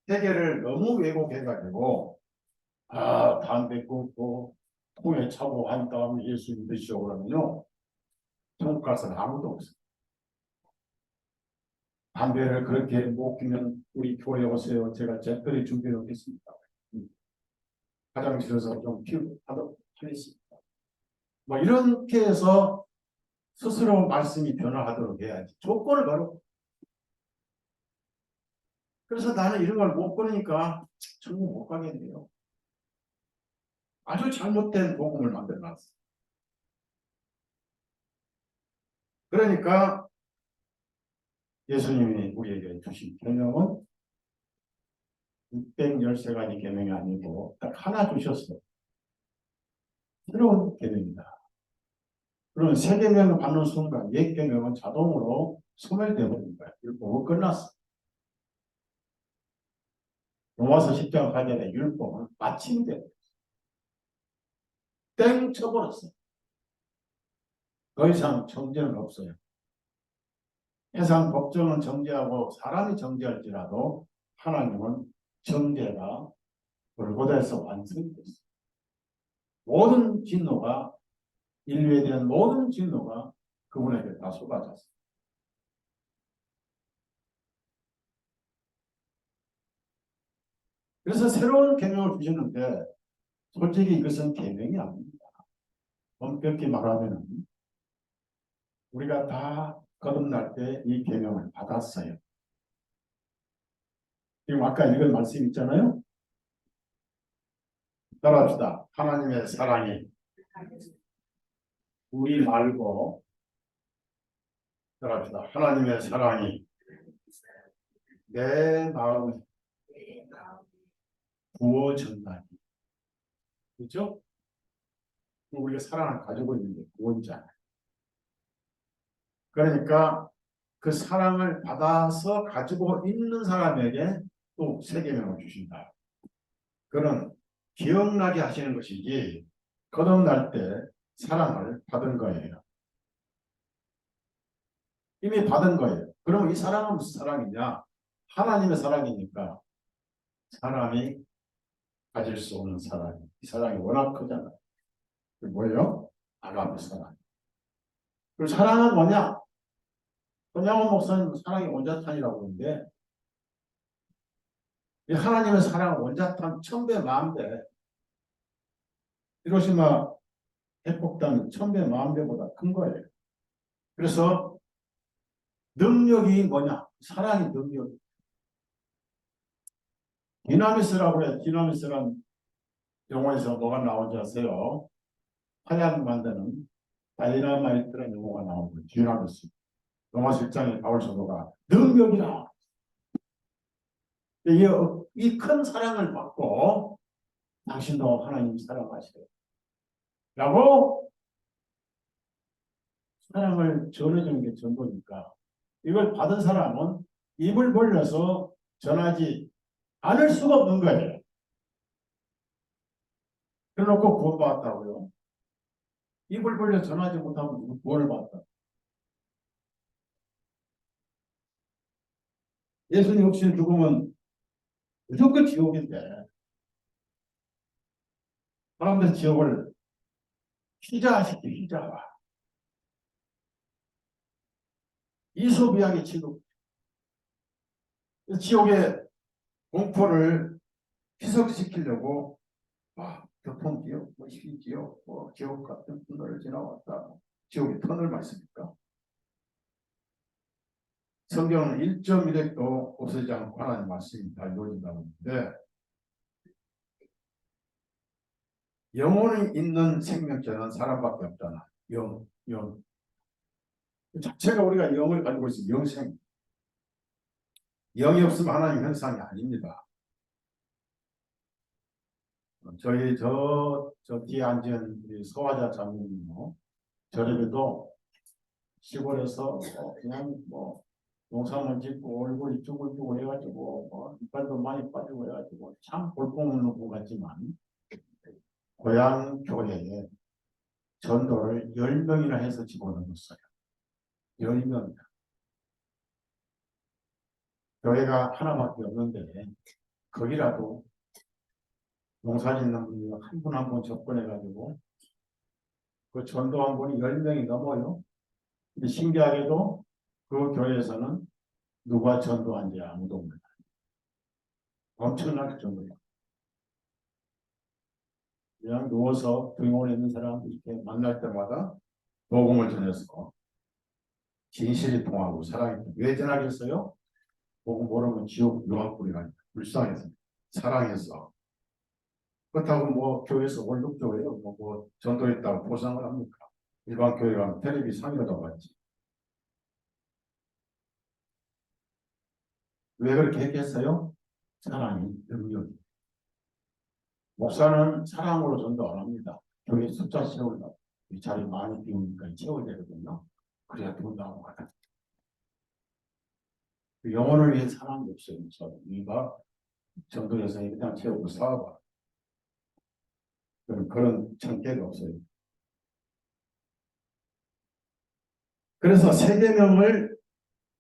회개를 너무 왜곡해가지고 담배 끊고 통에 차고 한 다음에 예수 믿으시오 그러면요. 천국 가서는 아무도 없어요. 담배를 그렇게 못 피면 우리 교회 오세요. 제가 재떨이 준비해 놓겠습니다. 화장실에서 좀 피우고 하도록 하겠습니다. 뭐 이렇게 해서 스스로 말씀이 변화하도록 해야지. 조건을 걸어. 그래서 나는 이런 걸 못 끊으니까 천국 못 가겠네요. 아주 잘못된 복음을 만들어놨어. 그러니까 예수님이 우리에게 주신 계명은 613가지 계명이 아니고 딱 하나 주셨어요. 새로운 계명이다. 그럼 세 계명을 받는 순간 옛 계명은 자동으로 소멸되어 버린 거야. 율법은 끝났어. 로마서 10장 8절에 율법은 마침돼 땡 쳐버렸어. 더 이상 정죄는 없어요. 해상 법정은 정죄하고 사람이 정죄할지라도 하나님은 정죄가 골고다에서 완성됐어요. 모든 진노가 인류에 대한 모든 진노가 그분에게 다 쏟아졌어요. 그래서 새로운 계명을 주시는데 솔직히 이것은 계명이 아닙니다. 엄격히 말하면 우리가 다 거듭날 때 이 계명을 받았어요. 지금 아까 읽은 말씀 있잖아요. 따라합시다. 하나님의 사랑이 우리 말고 따라합시다. 하나님의 사랑이 내 마음에 부어졌나니. 그렇죠? 우리가 사랑을 가지고 있는 게 구원이잖아요. 그러니까 그 사랑을 받아서 가지고 있는 사람에게 또 세계명을 주신다. 그런 기억나게 하시는 것이지 거듭날 때 사랑을 받은 거예요. 이미 받은 거예요. 그러면 이 사랑은 무슨 사랑이냐? 하나님의 사랑이니까 사람이 가질 수 없는 사랑. 이 사랑이 워낙 크잖아요. 그게 뭐예요? 아가페 사랑. 그 사랑은 뭐냐? 손양원 목사님 사랑이 원자탄이라고 하는데 이 하나님의 사랑은 원자탄 1000배 만배 히로시마 핵폭탄 1000배 만배보다 큰 거예요. 그래서 능력이 뭐냐? 사랑의 능력. 디나미스라고 해요. 디나미스란 용어에서 뭐가 나오는지 아세요? 화약 만드는 다이나마이트라는 용어가 나오고 디나미스. 로마서 1장에 바울 사도가 능력이라. 이 큰 사랑을 받고 당신도 하나님 사랑하시래. 라고 사랑을 전해주는 게 전도니까 이걸 받은 사람은 입을 벌려서 전하지 않을 수가 없는 거예요. 그래놓고 구원받았다고요. 입을 벌려 전하지 못하면 구원을 받았다. 예수님 없이 죽으면 무조건 지옥인데 사람들 지옥을 희자시키 희자화. 이소비하게 지옥. 지옥의 공포를 희석시키려고 교통지옥, 시기지옥, 지옥 같은 터널을 지나왔다. 지옥의 터널 말씀입니까? 성경은 1.1핵도 없어지지 않고 하나님 말씀이 다 이루어진다고 하는데 영혼이 있는 생명체는 사람밖에 없잖아. 영. 그 자체가 우리가 영을 가지고 있어요. 영생. 영이 없으면 하나님 형상이 아닙니다. 저희 저 뒤에 앉은 우리 소화자 자매님도 저에게도 시골에서 그냥 농사만 짓고 얼굴이 쭈글쭈글 해가지고 이빨도 많이 빠지고 해가지고 참 볼품없는 것 같지만 고향 교회에 전도를 10명이나 해서 집어넣었어요. 10명. 교회가 하나밖에 없는데 거기라도 농사 짓는 분이 한 분 한 분 접근해가지고 그 전도한 분이 10명이 넘어요. 근데 신기하게도 그 교회에서는 누가 전도한지 아무도 몰라요. 엄청날 정도예요. 그냥 누워서 병원에 있는 사람 이렇게 만날 때마다 복음을 전해서 진실이 통하고 사랑이 왜 전하겠어요? 복음 모르면 지옥 유황불이라니까. 불쌍해서 사랑해서. 그렇다고 교회에서 월급교회요 전도했다고 보상을 합니까? 일반 교회가 텔레비 상여도 받지. 왜 그렇게 했겠어요? 사랑이 능력이. 목사는 사랑으로 전도 안 합니다. 교회 숫자 채우려고. 이 자리 많이 비우니까 채워야 되거든요. 그래야 돈나오고 가다. 영혼을 위해 사랑이 없어요. 우리가 전도해서 그냥 채우고 싸워봐. 그런 청계가 없어요. 그래서 세 계명을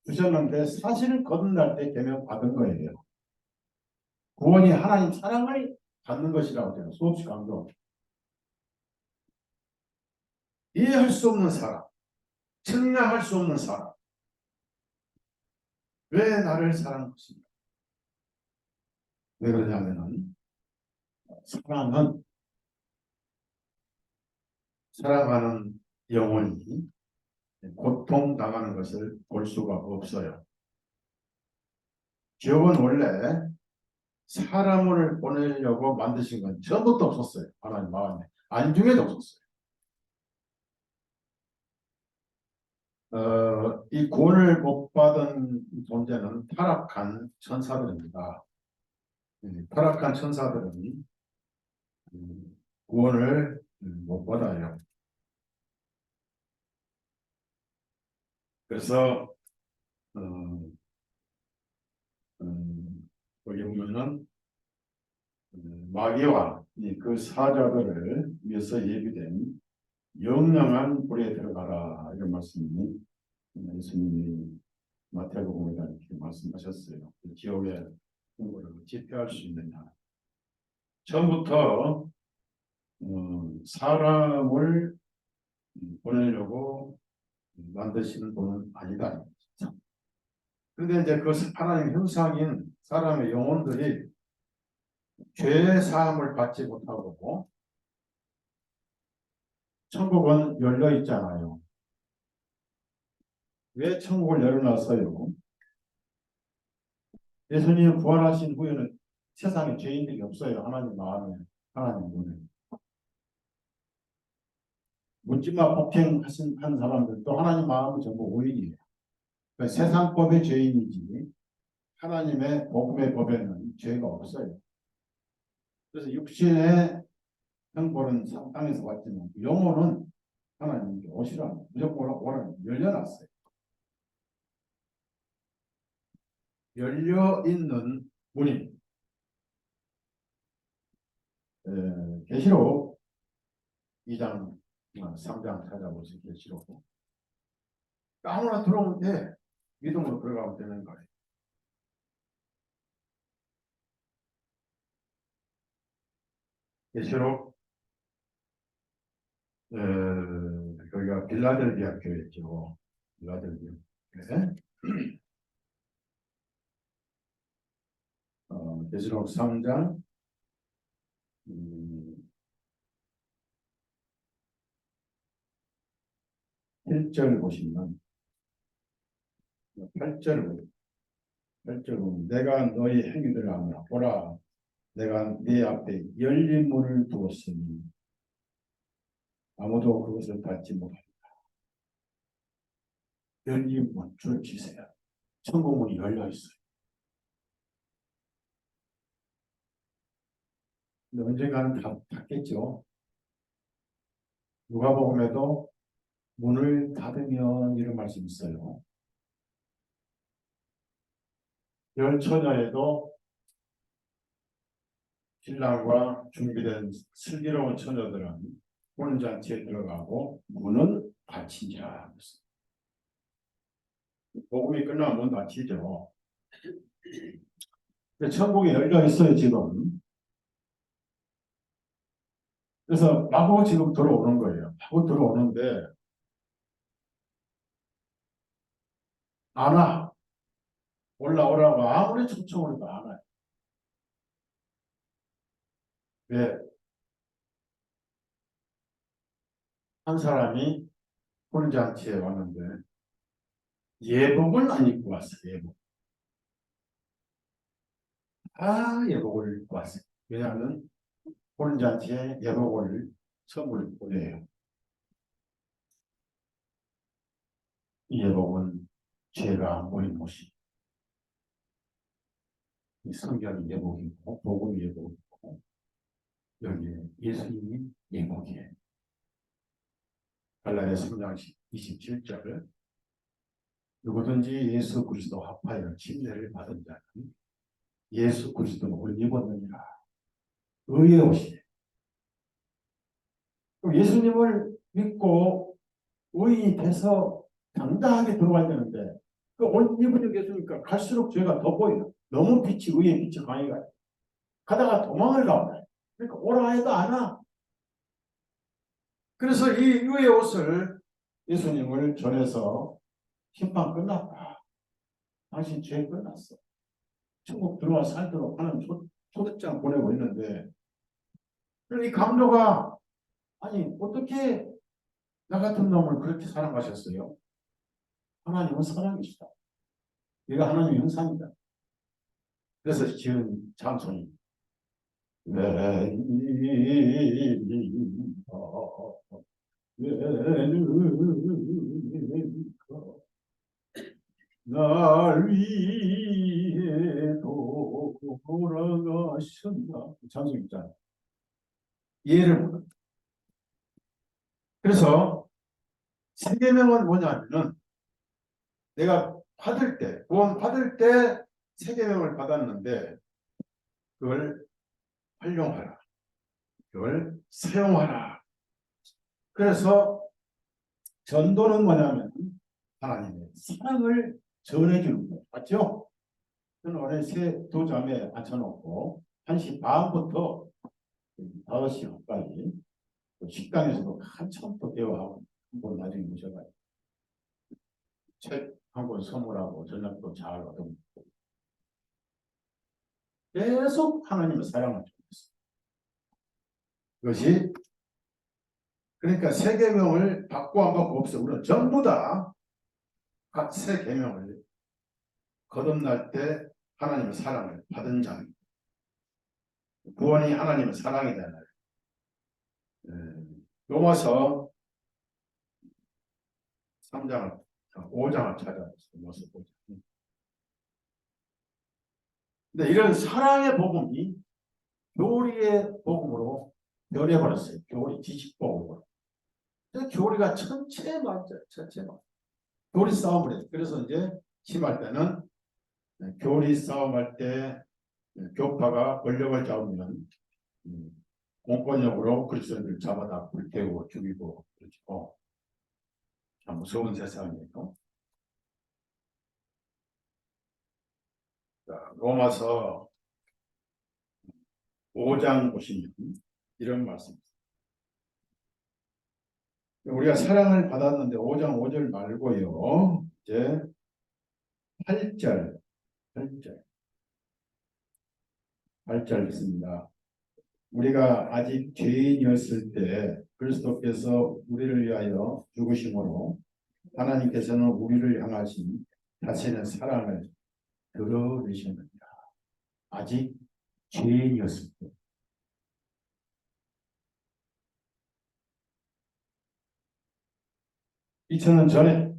주셨는데 사실은 거듭날 때 계명 받은 거예요. 구원이 하나님 사랑을 받는 것이라고 제가 수없이 강조. 이해할 수 없는 사람, 측량할 수 없는 사람. 왜 나를 사랑할 것인가? 왜 그러냐면은 사랑하는 영혼이 고통 당하는 것을 볼 수가 없어요. 지옥은 원래 사람을 보내려고 만드신 건 처음부터 없었어요. 하나님 마음에 안중에도 없었어요. 이 구원을 못 받은 존재는 타락한 천사들입니다. 타락한 천사들은 구원을 못 받아요. 그래서 어, 거기 보면은 마귀와 그 사자들을 위해서 예비된 영영한 불에 들어가라 이런 말씀이 예수님이 마태복음에다 이렇게 말씀하셨어요. 지옥의 공부를 집회할 수 있는 날. 처음부터 사람을 보내려고 만드시는 분은 아니다. 그런데 이제 그 하나님 형상인 사람의 영혼들이 죄의 사함을 받지 못하고 천국은 열려 있잖아요. 왜 천국을 열어놨어요? 예수님 부활하신 후에는 세상에 죄인들이 없어요. 하나님 마음에, 하나님 눈에. 묻지마 폭행하신 한 사람들도 하나님 마음은 전부 오인이에요. 그러니까 세상법의 죄인이지 하나님의 복음의 법에는 죄가 없어요. 그래서 육신의 형벌은 땅에서 받지만 영혼은 하나님께 오시라 무조건 오라 열려놨어요. 열려있는 문이 계시록 2장 3장 찾아보세요. 계시록 아무나 들어오면 돼. 믿음으로 들어가면 되는 거예요. 계시록 거기가 빌라델비아 교회죠. 빌라델비아 교회. 계시록 3장 1절 보시면 8절 보면 내가 너희 행위들을 아노라. 보라 내가 네 앞에 열린 문을 두었으니 아무도 그것을 닫지 못하리라. 열린 문, 줄 치세요. 천국문이 열려 있어요. 근데 언젠가는 닫겠죠. 누가복음에도 문을 닫으면 이런 말씀이 있어요. 열 처녀에도 신랑과 준비된 슬기로운 처녀들은 혼인잔치에 들어가고 문은 닫힌지라. 복음이 끝나면 문 닫히죠. 천국이 열려 있어요 지금. 그래서 마구 지금 들어오는 거예요. 마구 들어오는데 안 와. 올라오라고 아무리 초청을 해도 안 와요. 왜? 한 사람이 혼인잔치에 왔는데 예복을 안 입고 왔어요. 예복. 예복을 입고 왔어요. 왜냐하면 혼인잔치에 예복을 선물을 보내요. 이 예복은 죄가 안 보인 옷이. 이 성경이 예복이고 복음이 예복이고 여기에 예수님이 예복이에요. 갈라디아 3장 27절 누구든지 예수 그리스도 합하여 침례를 받은 자는 예수 그리스도는 옷을 입었느니라. 의의 옷이에요. 예수님을 믿고 의인이 돼서 당당하게 들어와야 되는데 그 옷 입은 게 있으니까 갈수록 죄가 더 보여요. 너무 빛이 의의 빛이 강해가요. 가다가 도망을 가요. 그러니까 오라 해도 안 와. 그래서 이 의의 옷을 예수님을 전해서 심판 끝났다. 당신 죄 끝났어. 천국 들어와 살도록 하는 초대장 보내고 있는데 이 강도가 아니 어떻게 나 같은 놈을 그렇게 사랑하셨어요? 하나님은 사랑이시다. 얘가 하나님의 형상이다. 그래서 지은 찬송이 날 위해 돌아가셨나 찬송 있잖아. 이해를 못한다. 그래서 세계명은 뭐냐면은 내가 받을 때, 구원 받을 때 세계명을 받았는데 그걸 활용하라. 그걸 사용하라. 그래서 전도는 뭐냐면 하나님의 사랑을 전해주는 거예요. 맞죠? 저는 오늘 두 자매 앉혀놓고 1시 반부터 5시까지 식당에서도 한참 또 대화하고 한번 나중에 모셔가지고 책 한 권 선물하고 저녁도 잘 얻어먹고 계속 하나님의 사랑을 주고 있어요. 그것이 그러니까 새 계명을 받고 안 받고 없어. 우리는 전부 다 각 새 계명을 거듭날 때 하나님의 사랑을 받은 자입니다. 구원이 하나님의 사랑이잖아요. 로마서 3장을 5장을 찾아서 모습 보자. 근데 이런 사랑의 복음이 교리의 복음으로 변해버렸어요. 교리 지식 복음으로. 교리가 전체 맞죠. 전체 맞. 교리 싸움을 해요. 그래서 이제 심할 때는 교리 싸움할 때 교파가 권력을 잡으면 공권력으로 그리스도인들 잡아다 불태우고 죽이고 그렇죠. 참 무서운 세상이에요. 자, 로마서 5장 보시면 이런 말씀. 우리가 사랑을 받았는데 5장 5절 말고요. 이제 8절 있습니다. 우리가 아직 죄인이었을 때 그리스도께서 우리를 위하여 죽으심으로 하나님께서는 우리를 향하신 자신의 사랑을 드러내셨느니라. 아직 죄인이었을 때. 2000년 전에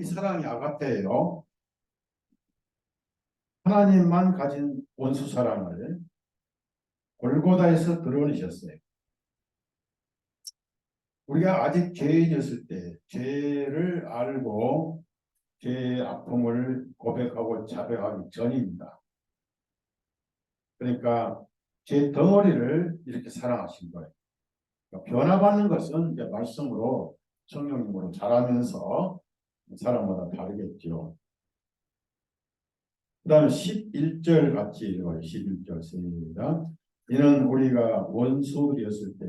이 사랑이 아가페예요. 하나님만 가진 원수 사랑을 골고다에서 드러내셨어요. 우리가 아직 죄인이었을 때 죄를 알고 죄의 아픔을 고백하고 자백하기 전입니다. 그러니까 죄 덩어리를 이렇게 사랑하신 거예요. 그러니까 변화받는 것은 이제 말씀으로 성령님으로 자라면서 사람마다 다르겠죠. 그 다음에 11절 같이 읽어요. 11절 씁니다. 이는 우리가 원수되었을 때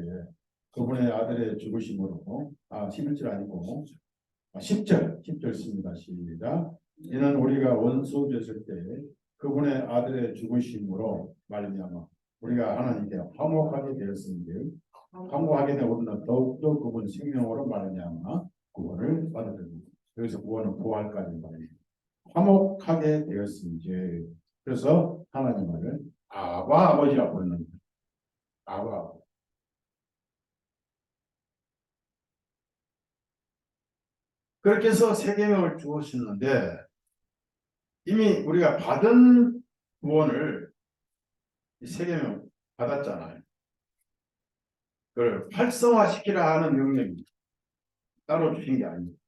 그분의 아들의 죽으심으로 11절 아니고 10절 씁니다. 시작. 이는 우리가 원수되었을 때 그분의 아들의 죽으심으로 말미암아 우리가 하나님께 화목하게 되었은즉 화목하게 된 우리는 더욱더 그분 생명으로 말미암아 구원을 받으리니 여기서 구원은 부활까지 말입니다. 화목하게 되었은즉 그래서 하나님을 아바 아버지라 부르는 거예요. 아바 그렇게 해서 세계명을 주었었는데 이미 우리가 받은 구원을 세계명 받았잖아요. 그걸 활성화시키라 하는 명령이 따로 주신 게 아닙니다.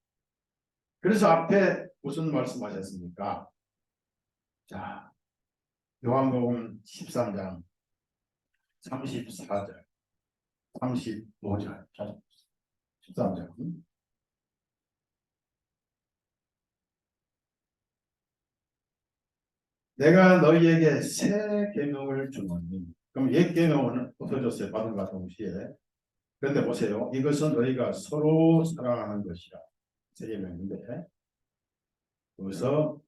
그래서 앞에 무슨 말씀하셨습니까? 자, 요한복음 13장 34절 35절 13장 내가 너희에게 새 계명을 주노니 그럼 옛 계명은 없어졌어요. 받은 것 동시에 그런데 보세요. 이것은 너희가 서로 사랑하는 것이라 새 계명인데 그래서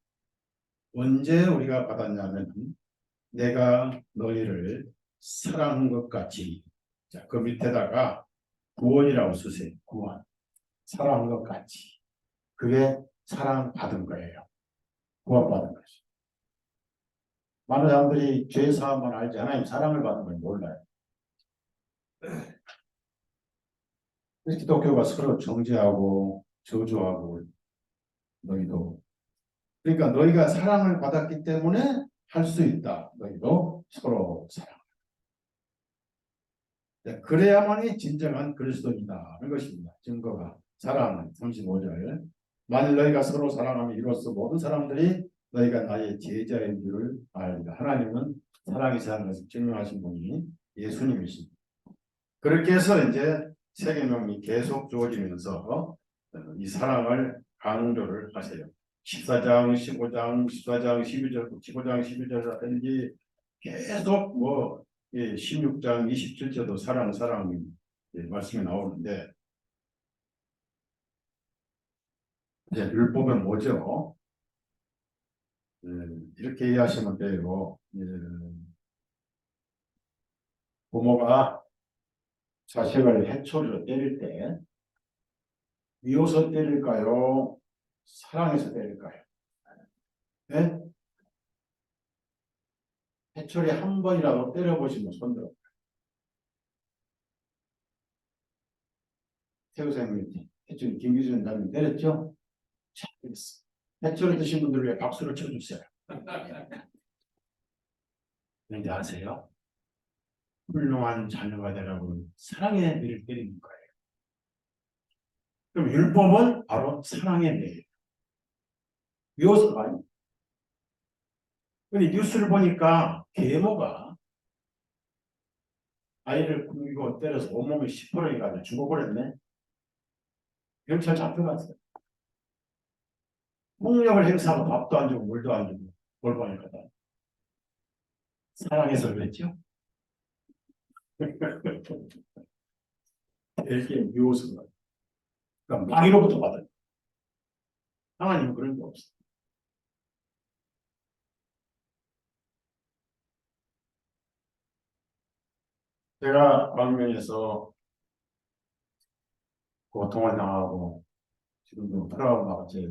언제 우리가 받았냐면 내가 너희를 사랑한 것 같이 자, 그 밑에다가 구원이라고 쓰세요. 구원 사랑한 것 같이 그게 사랑받은 거예요. 구원받은 것이. 많은 사람들이 죄 사함만 알지 하나님 사랑을 받는 걸 몰라요. 기독교가 서로 정죄하고 저주하고 너희도 그러니까 너희가 사랑을 받았기 때문에 할 수 있다. 너희도 서로 사랑. 그래야만이 진정한 그리스도인이다는 것입니다. 증거가 사랑 35절 만일 너희가 서로 사랑하면 이로써 모든 사람들이 너희가 나의 제자인 줄을 알리라. 하나님은 사랑이라는 것을 증명하신 분이 예수님이십니다. 그렇게 해서 이제 세계명이 계속 주어지면서 이 사랑을 강조를 하세요. 14장, 15장, 14장, 12절, 15장, 12절이라든지 계속 16장, 27절도 사랑 말씀이 나오는데 이제 율법은 뭐죠? 이렇게 이해하시면 돼요. 부모가 자식을 해초리로 때릴 때 미워서 때릴까요? 사랑해서 때릴까요? 네? 해초리 한 번이라도 때려보시면 손들어. 태우생님, 해초리 김기준 장님 때렸죠? 자, 됐어. 해초리 드신 분들 위해 박수를 쳐주세요. 왠지 아세요? 훌륭한 자녀가 되라고 사랑의 매를 때리는 거예요. 그럼 율법은 바로 사랑의 매. 미워서가 아니에요. 근데 뉴스를 보니까 계모가 아이를 굶고 때려서 온몸에 시퍼렇게 가지고 죽어버렸네. 경찰 잡혀갔어요. 폭력을 행사하고 밥도 안 주고 물도 안 주고 골방에 가다. 사랑해서 그랬죠? 되게 미워서가. 그러니까 마귀로부터 받아요. 하나님은 그런 게 없어요. 제가 광명에서 고통을 당하고 지금도 트라우마가 제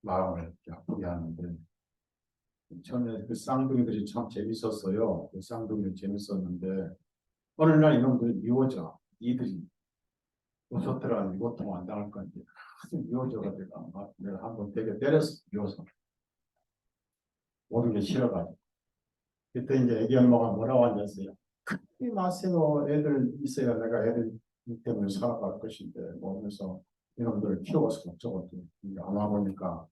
마음을 아프게 하는데 처음에 그 쌍둥이들이 참 재밌었어요. 그 쌍둥이들이 재밌었는데 어느 날 이놈들이 미워져. 이들이 좋더라. 고통 안 당할 건데 아주 미워져가지고 내가 한번 되게 때렸어. 미워서 모든 게 싫어가지고 그때 이제 애기 엄마가 뭐라고 앉았어요. 크지 마세요. 애들 있어야 내가 애들 때문에 살아갈 것인데 뭐 하면서 이놈들을 키워서 어쩌고저쩌고 안 와보니까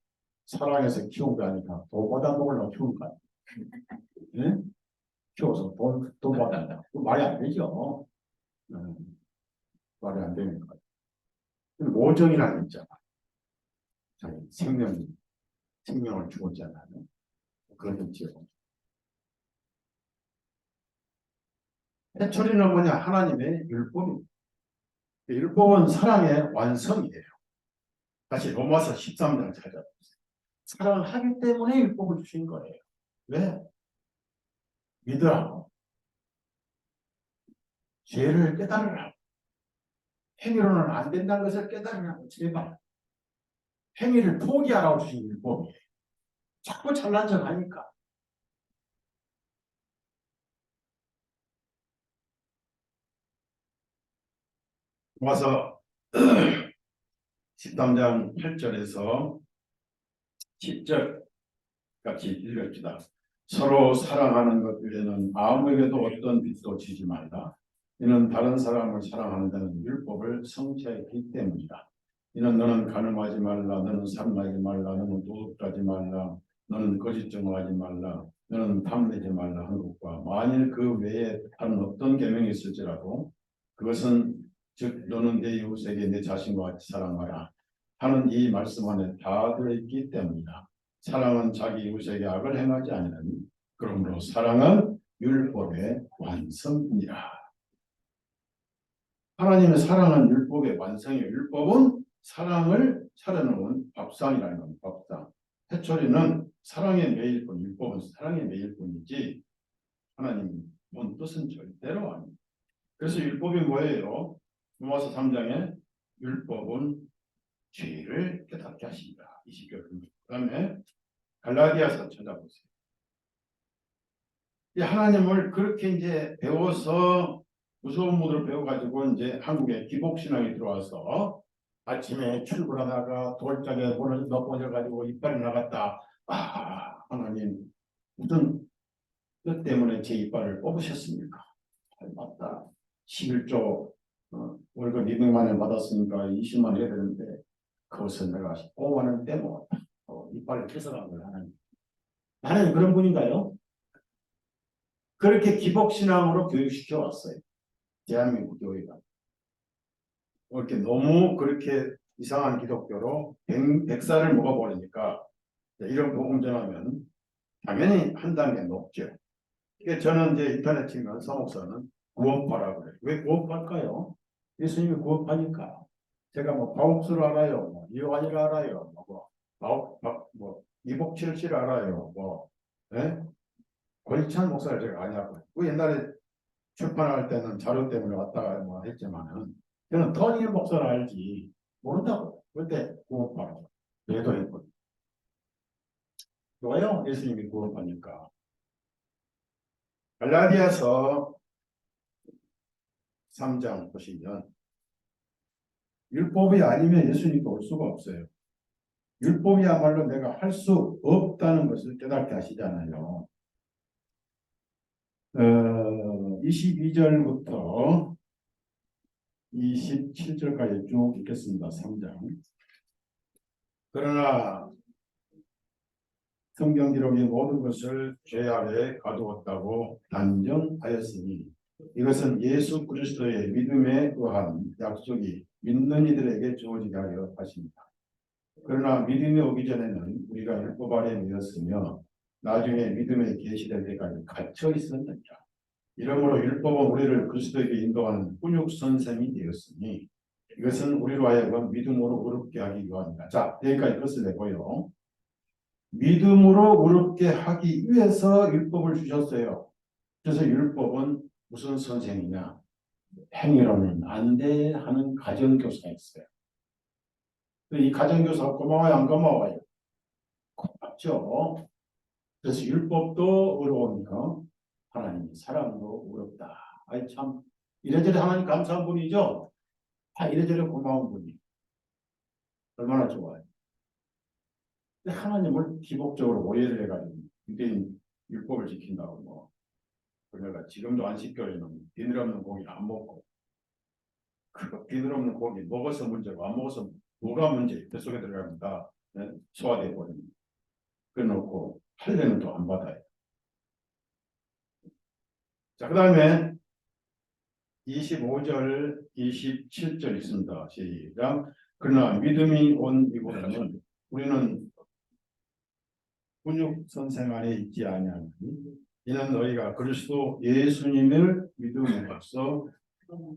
사랑해서 키운 게 아니라 돈 받아 먹으려고 키운 거 아니야. 네? 키워서 돈 받는다. 말이 안 되죠. 말이 안 되는 거예요. 모정이라는 게 있잖아. 자기 생명을 주었잖아요. 그러겠죠. 해초리는 뭐냐? 하나님의 율법입니다. 율법은 사랑의 완성이에요. 다시 로마서 13장 찾아보세요. 사랑하기 때문에 율법을 주신 거예요. 왜? 믿으라고. 죄를 깨달으라고. 행위로는 안 된다는 것을 깨달으라고. 제발. 행위를 포기하라고 주신 율법이에요. 자꾸 잘난 척 하니까. 로마서 13장 8절에서 10절 같이 읽읍시다. 서로 사랑하는 것 외에는 아무에게도 어떤 빚도 지지 말라. 이는 다른 사람을 사랑하는 자는 율법을 성취했기 때문이다. 이는 너는 간음하지 말라. 너는 살인하지 말라. 너는 도둑질하지 말라. 너는 거짓 증언하지 말라. 너는 탐내지 말라 하는 것과 만일 그 외에 다른 어떤 계명이 있을지라도 그것은 즉 너는 내 이웃에게 내 자신과 같이 사랑하라 하는 이 말씀 안에 다 들어있기 때문이다. 사랑은 자기 이웃에게 악을 행하지 아니하니 그러므로 사랑은 율법의 완성이라. 하나님의 사랑은 율법의 완성이에요. 율법은 사랑을 차려놓은 밥상이라는 겁니다. 밥상. 해초리는 사랑의 매일 뿐, 율법은 사랑의 매일 뿐이지 하나님 본 뜻은 절대로 아닙니다. 그래서 율법이 뭐예요? 로마서 3장에 율법은 죄를 깨닫게 하신다. 20절. 그 다음에 갈라디아서 찾아보세요. 이 하나님을 그렇게 이제 배워서 무서운 모드로 배워가지고 이제 한국에 기복신앙이 들어와서 아침에 출근하다가 돌짝에 볼을 넘어져가지고 이빨이 나갔다. 아, 하나님 무슨 뜻 때문에 제 이빨을 뽑으셨습니까? 맞다. 11조 월급 200만 원 받았으니까 20만 원 해야 되는데 그것을 내가 5만 원 떼먹었다. 이빨을 뺏어간 걸 하나님. 하나님 그런 분인가요? 그렇게 기복신앙으로 교육시켜 왔어요. 대한민국 교회가. 이렇게 너무 그렇게 이상한 기독교로 백살을 먹어버리니까 이런 복음 전하면 당연히 한 단계 높죠. 이게 저는 이제 인터넷 치면 서목사는 구원파라고 그래요. 왜 구원파일까요? 예수님이 구원파니까. 제가 뭐 바옥수를 알아요, 뭐 이완이를 알아요, 이복칠씨를 알아요, 예? 권희찬 목사를 제가 아냐고요. 그 옛날에 출판할 때는 자료 때문에 왔다가 뭐 했지만은 저는 더니엘 목사를 알지 모른다고. 그때 구원파라고 매도했거든요. 좋아요, 예수님이 구원파니까. 갈라디아서 3장 보시면 율법이 아니면 예수님께 올 수가 없어요. 율법이야말로 내가 할 수 없다는 것을 깨닫게 하시잖아요. 22절부터 27절까지 쭉 읽겠습니다. 3장. 그러나 성경 기록이 모든 것을 죄 아래 가두었다고 단정하였으니 이것은 예수 그리스도의 믿음에 의한 약속이 믿는 이들에게 주어지게 하려 하십니다. 그러나 믿음이 오기 전에는 우리가 율법 아래 놓였으며 나중에 믿음에 계시될 때까지 갇혀 있었느니라. 이러므로 율법은 우리를 그리스도에게 인도하는 훈육 선생이 되었으니 이것은 우리로 하여금 믿음으로 의롭게 하기 위함이다. 자, 여기까지 끝을 내고요. 믿음으로 의롭게 하기 위해서 율법을 주셨어요. 그래서 율법은 무슨 선생이냐? 행위로는 안 돼 하는 가정교사가 있어요. 이 가정교사가 고마워요, 안 고마워요? 고맙죠. 그래서 율법도 어려우니까 하나님이 사랑도 어렵다. 아이 참 이래저래 하나님 감사한 분이죠. 이래저래 고마운 분이 얼마나 좋아요. 근데 하나님을 기복적으로 오해를 해가지고 유대인 율법을 지킨다고 그러니까 지금도 안식교회는 비늘 없는 고기 안 먹고 그 비늘 없는 고기 먹어서 문제고 안 먹어서 뭐가 문제? 뱃속에 들어갑니다. 소화돼 버립니다. 그래놓고 할례는 또 안 받아요. 자, 그 다음에 25절, 27절 있습니다. 시작. 그러나 믿음이 온 이보다는 우리는 훈육 선생 안에 있지 아니하니 이는 너희가 그리스도 예수님을 믿음으로써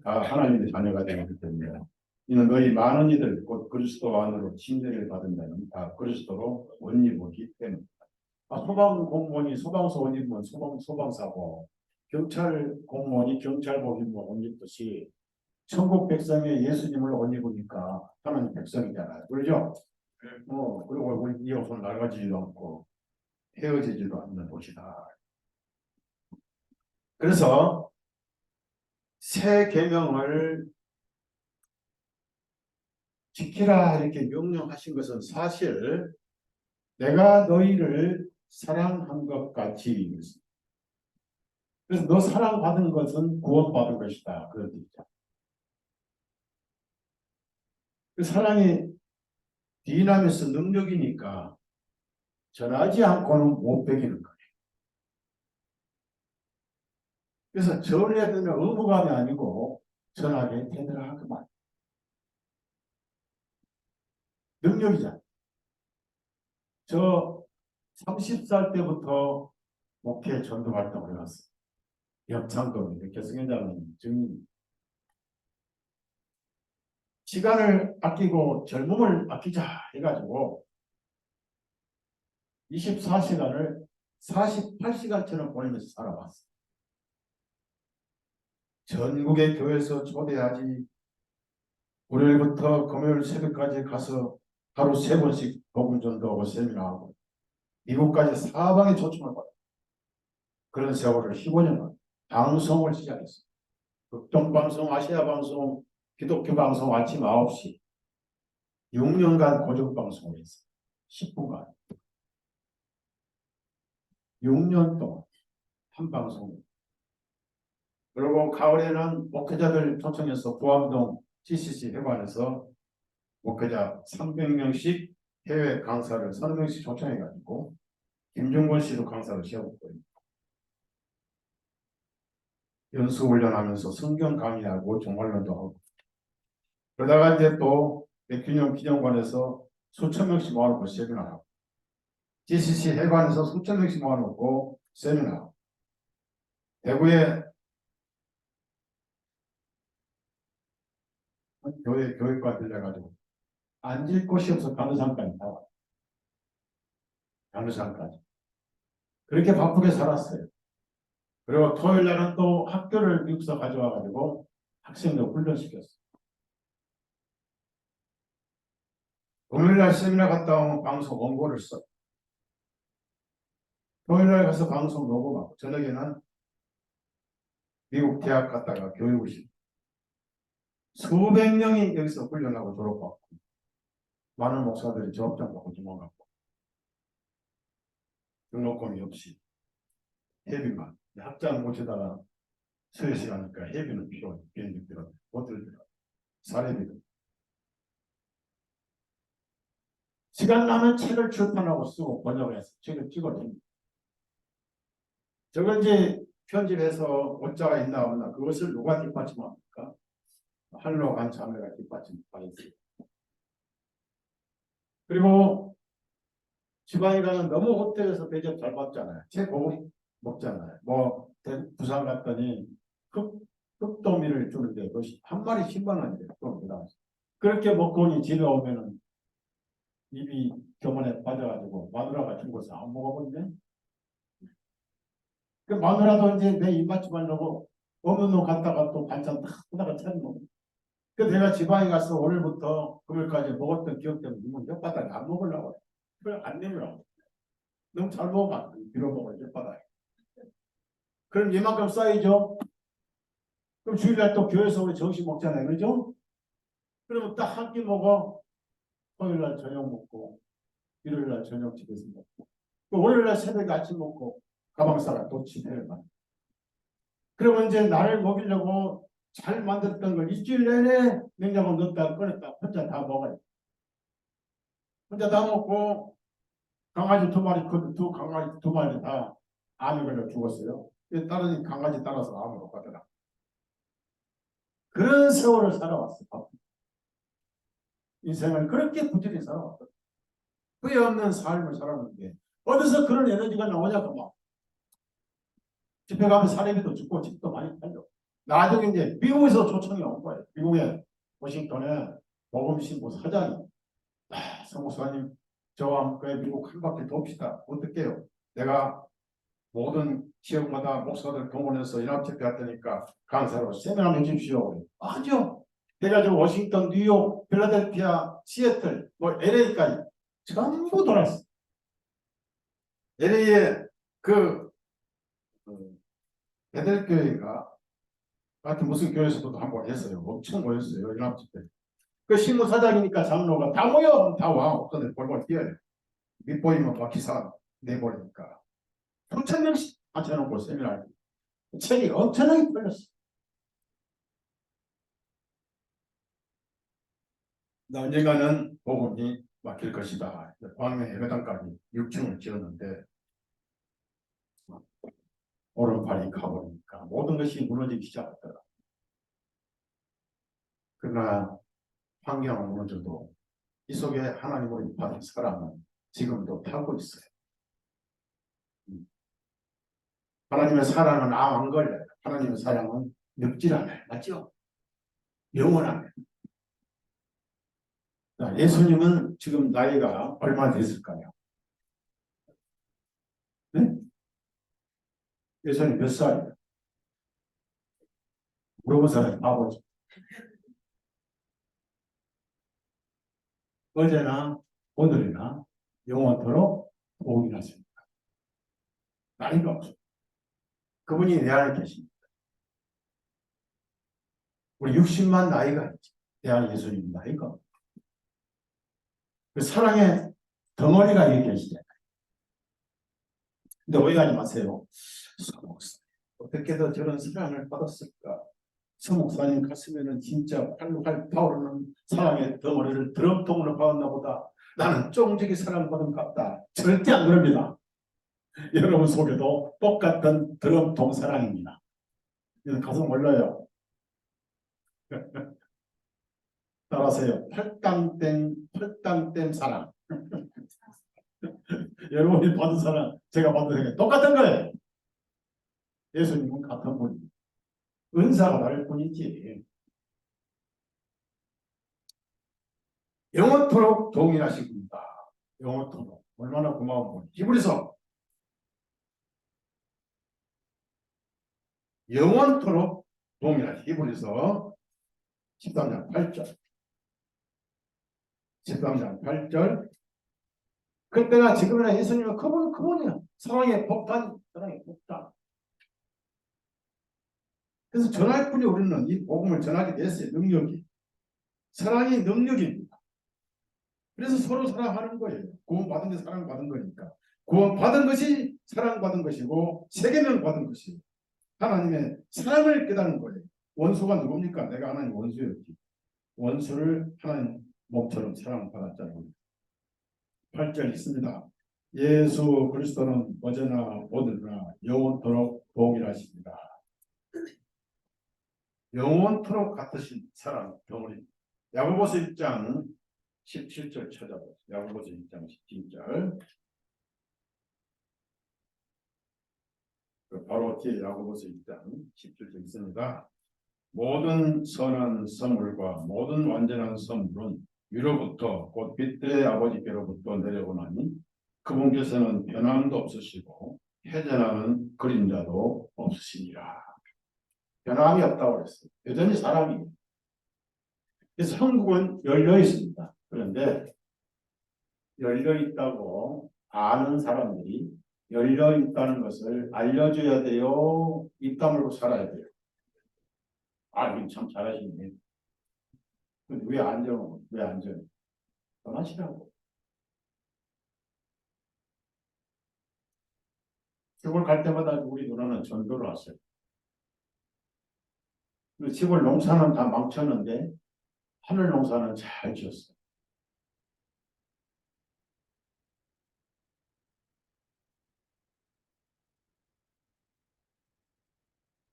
하나님의 자녀가 되기 때문에 이는 너희 많은 이들 곧 그리스도 안으로 침례를 받은 자는 다 그리스도로 옷 입었기 때문이다. 소방 공무원이 소방서 옷 입으면 소방사고 경찰 공무원이 경찰복 입으면 옷 입듯이 천국 백성의 예수님을 옷 입으니까 하나님 백성이잖아요. 그렇죠? 그리고 우리 이 옷은 낡아지지도 않고 헤어지지도 않는 옷이다. 그래서 새 계명을 지키라 이렇게 명령하신 것은 사실 내가 너희를 사랑한 것 같이. 그래서 너 사랑받은 것은 구원받은 것이다. 그런 뜻이죠. 그 사랑이 디나미스 능력이니까 전하지 않고는 못 베기는 거예요. 그래서 전해야 되는 의무감이 아니고 전하게 되더라 그 말. 능력이잖아. 저 30살 때부터 목회 전도 활동을 해왔어요. 역창도 개성회장님 증인. 시간을 아끼고 젊음을 아끼자 해가지고 24시간을 48시간처럼 보내면서 살아왔어요. 전국의 교회에서 초대하지 월요일부터 금요일 새벽까지 가서 하루 3번씩 복음 전도하고 세미나하고 미국까지 사방에 초청을 받아요. 그런 세월을 15년 방송을 시작했어요. 극동방송, 아시아방송, 기독교 방송 아침 9시 6년간 고정방송을 했어요. 10분간 6년 동안 한 방송. 그리고 가을에는 목회자들 초청해서 부암동 GCC 회관에서 목회자 300명씩 해외 강사를 30명씩 초청해가지고 김종건 씨도 강사를 시켜봤고요. 연수훈련하면서 성경 강의하고 종말론도 하고 그러다가 이제 또 백균형 기념관에서 수천 명씩 모아놓고 세미나하고 GCC 회관에서 수천 명씩 모아놓고 세미나하고 대구에 교회 교육과 들려가지고 앉을 곳이 없어 간호상까지 나와. 간호상까지. 그렇게 바쁘게 살았어요. 그리고 토요일 날은 또 학교를 미국서 가져와가지고 학생들 훈련시켰어요. 금요일 날 세미나 갔다 오면 방송 원고를 써. 토요일 날 가서 방송 녹음하고 저녁에는 미국 대학 갔다가 교육을 시켜. 수백 명이 여기서 훈련하고 졸업하고 많은 목사들이 졸업장받고 도망갔고 등록금이 없이 회비만 학장 모시다가 서울시 가니까 회비는 필요해. 비행기 필요해. 호텔 필요해. 사례비도. 시간 나면 책을 출판하고 쓰고 번역해서 책을 찍어줍니다. 저걸 이제 편집해서 오자가 있나 없나 그것을 누가 뒷받침합니까? 한로간 자매가 뒷받침하겠어요. 그리고 지방에 가면 너무 호텔에서 대접 잘 받잖아요. 최고급 먹잖아요. 뭐 부산 갔더니 흑도미를 주는데 그것이 한 마리 10만 원이래요. 그렇게 먹고니 집에 오면은 입이 교만에 빠져가지고 마누라가 준 것을 안 먹어봤네. 그 마누라도 이제 내 입맞춤 하려고 어느 놈 갔다가 또 반찬 딱 하다가 찾는. 그 내가 지방에 가서 오늘부터 금요일까지 먹었던 기억 때문에 이건 혓바닥에 안 먹으려고 해. 그걸 안 내밀어. 너무 잘 먹어봐. 빌어먹어요 혓바닥에. 그럼 이만큼 쌓이죠. 그럼 주일날 또 교회에서 우리 점심 먹잖아요. 그러죠? 그러면 딱 한 끼 먹어. 토요일날 저녁 먹고 일요일날 저녁 집에서 먹고 월요일날 새벽에 아침 먹고 가방 싸가 또 집회를 가. 그러면 이제 나를 먹이려고 잘 만들었던 걸 일주일 내내 냉장고 넣었다 꺼냈다 혼자 다 먹어요. 혼자 다 먹고 강아지 두 마리 두 강아지 두 마리 다 암에 걸려 죽었어요. 다른 강아지 따라서 암으로 가더라. 그런 세월을 살아왔어. 인생을 그렇게 부지런히 살아왔어. 후회 없는 삶을 살았는데 어디서 그런 에너지가 나오냐고 막 집회 가면 사례비도 죽고 집도 많이 팔려. 나중에 이제 미국에서 초청이 온 거예요. 미국에 워싱턴에 복음신부 사장이 성목사님 저와 함께 미국 한 바퀴 돕시다. 어떻게 해요? 내가 모든 지역마다 목사들 동원해서 연합집회 할 테니까 강사로 세미나 해주십시오. 하죠. 그래가지고 워싱턴, 뉴욕, 필라델피아, 시애틀, 뭐 LA까지 전부 돌았어. LA에 그 베델교회가 같은 무슨 교회에서도 한번 했어요. 엄청 모였어요. 연합집회. 그 신무사장이니까 장로가 다 모여. 다 와. 어떤 애 볼볼 뛰어요. 밑보이면 막 기사 내버리니까. 수천 명씩 앉혀놓고 세미나를. 책이 엄청나게 팔렸어. 언젠가는 복음이 막힐 것이다. 광명 예배당까지 6층을 지었는데 오른팔이 가버리니까 모든 것이 무너지기 시작하더라. 그러나 환경은 무너져도 이 속에 하나님으로 받은 사람은 지금도 살고 있어요. 하나님의 사랑은 암 안 걸려요. 하나님의 사랑은 늙질 않아요. 맞죠? 영원합니다. 예수님은 지금 나이가 얼마나 됐을까요? 네? 예수님 몇 살이에요? 물어본 사람이 바보죠. 어제나 오늘이나 영원토록 동일하십니다. 나이가 없어요. 그분이 내 안에 계십니다. 우리 60만 나이가 있지. 내 안에 예수님 나이가. 그 사랑의 덩어리가 여기 계시잖아요. 근데 오해하지 마세요. 어떻게 더 저런 사랑을 받았을까? 서 목사님 가슴에는 진짜 활활 타오르는 사랑의 덩어리를 드럼통으로 받았나 보다. 나는 쫑직이 사랑받은 것 같다. 절대 안 그럽니다. 여러분 속에도 똑같은 드럼통 사랑입니다. 이건 가슴 올려요. 따라하세요. 팔당댐 사랑. 여러분이 받은 사랑, 제가 받은 사랑 똑같은 거예요. 예수님은 같은 분, 은사가 다를 뿐이지. 영원토록 동일하신 분이다. 영원토록. 얼마나 고마운 분. 히브리서 영원토록 동일하신 히브리서 13장 8절. 13장 8절. 그때나 지금이나 예수님은 그분이야. 사랑의 폭탄, 사랑의 폭탄. 그래서 전할 뿐이 우리는 이 복음을 전하게 됐어요. 능력이. 사랑이 능력입니다. 그래서 서로 사랑하는 거예요. 구원받은 게 사랑받은 거니까. 구원받은 것이 사랑받은 것이고 세계는 받은 것이에요. 하나님의 사랑을 깨닫는 거예요. 원수가 누굽니까? 내가 하나님 원수였지. 원수를 하나님 몸처럼 사랑받았잖아요. 8절 있습니다. 예수 그리스도는 어제나 오늘나 영원토록 동일하십니다. 영원토록 같으신 사랑 덩어리. 야고보서 1장 17절 찾아보세요. 야고보서 1장 17절. 바로 뒤에 야고보서 1장 17절 있습니다. 모든 선한 선물과 모든 완전한 선물은 위로부터 곧 빛들의 아버지께로부터 내려오나니 그분께서는 변함도 없으시고 해전하는 그림자도 없으시니라. 변함이 없다고 그랬어요. 여전히 사람이. 그래서 천국은 열려 있습니다. 그런데 열려 있다고 아는 사람들이 열려 있다는 것을 알려줘야 돼요. 입 다물고 살아야 돼요. 아, 참 잘하시네. 근데 왜 안 줘? 왜 안 줘? 떠나시라고. 시골 갈 때마다 우리 누나는 전도를 왔어요. 시골 농사는 다 망쳤는데 하늘 농사는 잘 지었어요.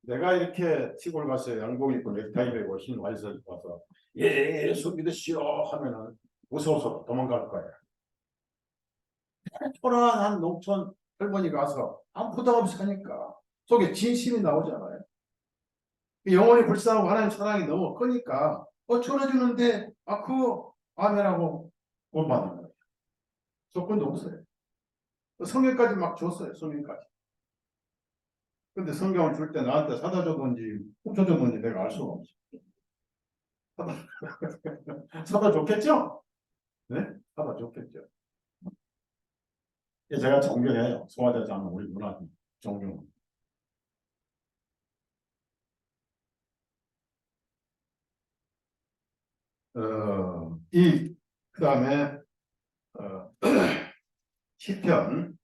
내가 이렇게 시골 가서 양복 입고 넥타이 메고 흰 와이셔츠 입어서 예수 믿으시오 하면은 무서워서 도망갈 거야. 초라한 농촌 할머니 가서 아무 부담 없이 하니까 속에 진심이 나오잖아요. 영혼이 불쌍하고 하나님 사랑이 너무 크니까 전해주는데 그거 아멘하고 못 받는 거예요. 조건도 없어요. 성경까지 막 줬어요. 성경까지. 근데 성경을 줄 때 나한테 사다 줬는지 훔쳐줬는지 내가 알 수가 없어. 사다 줬겠죠? 네? 사다 줬겠죠. 제가 존경해요. 소화대장 우리 누나 존경. 그다음에 어, 시편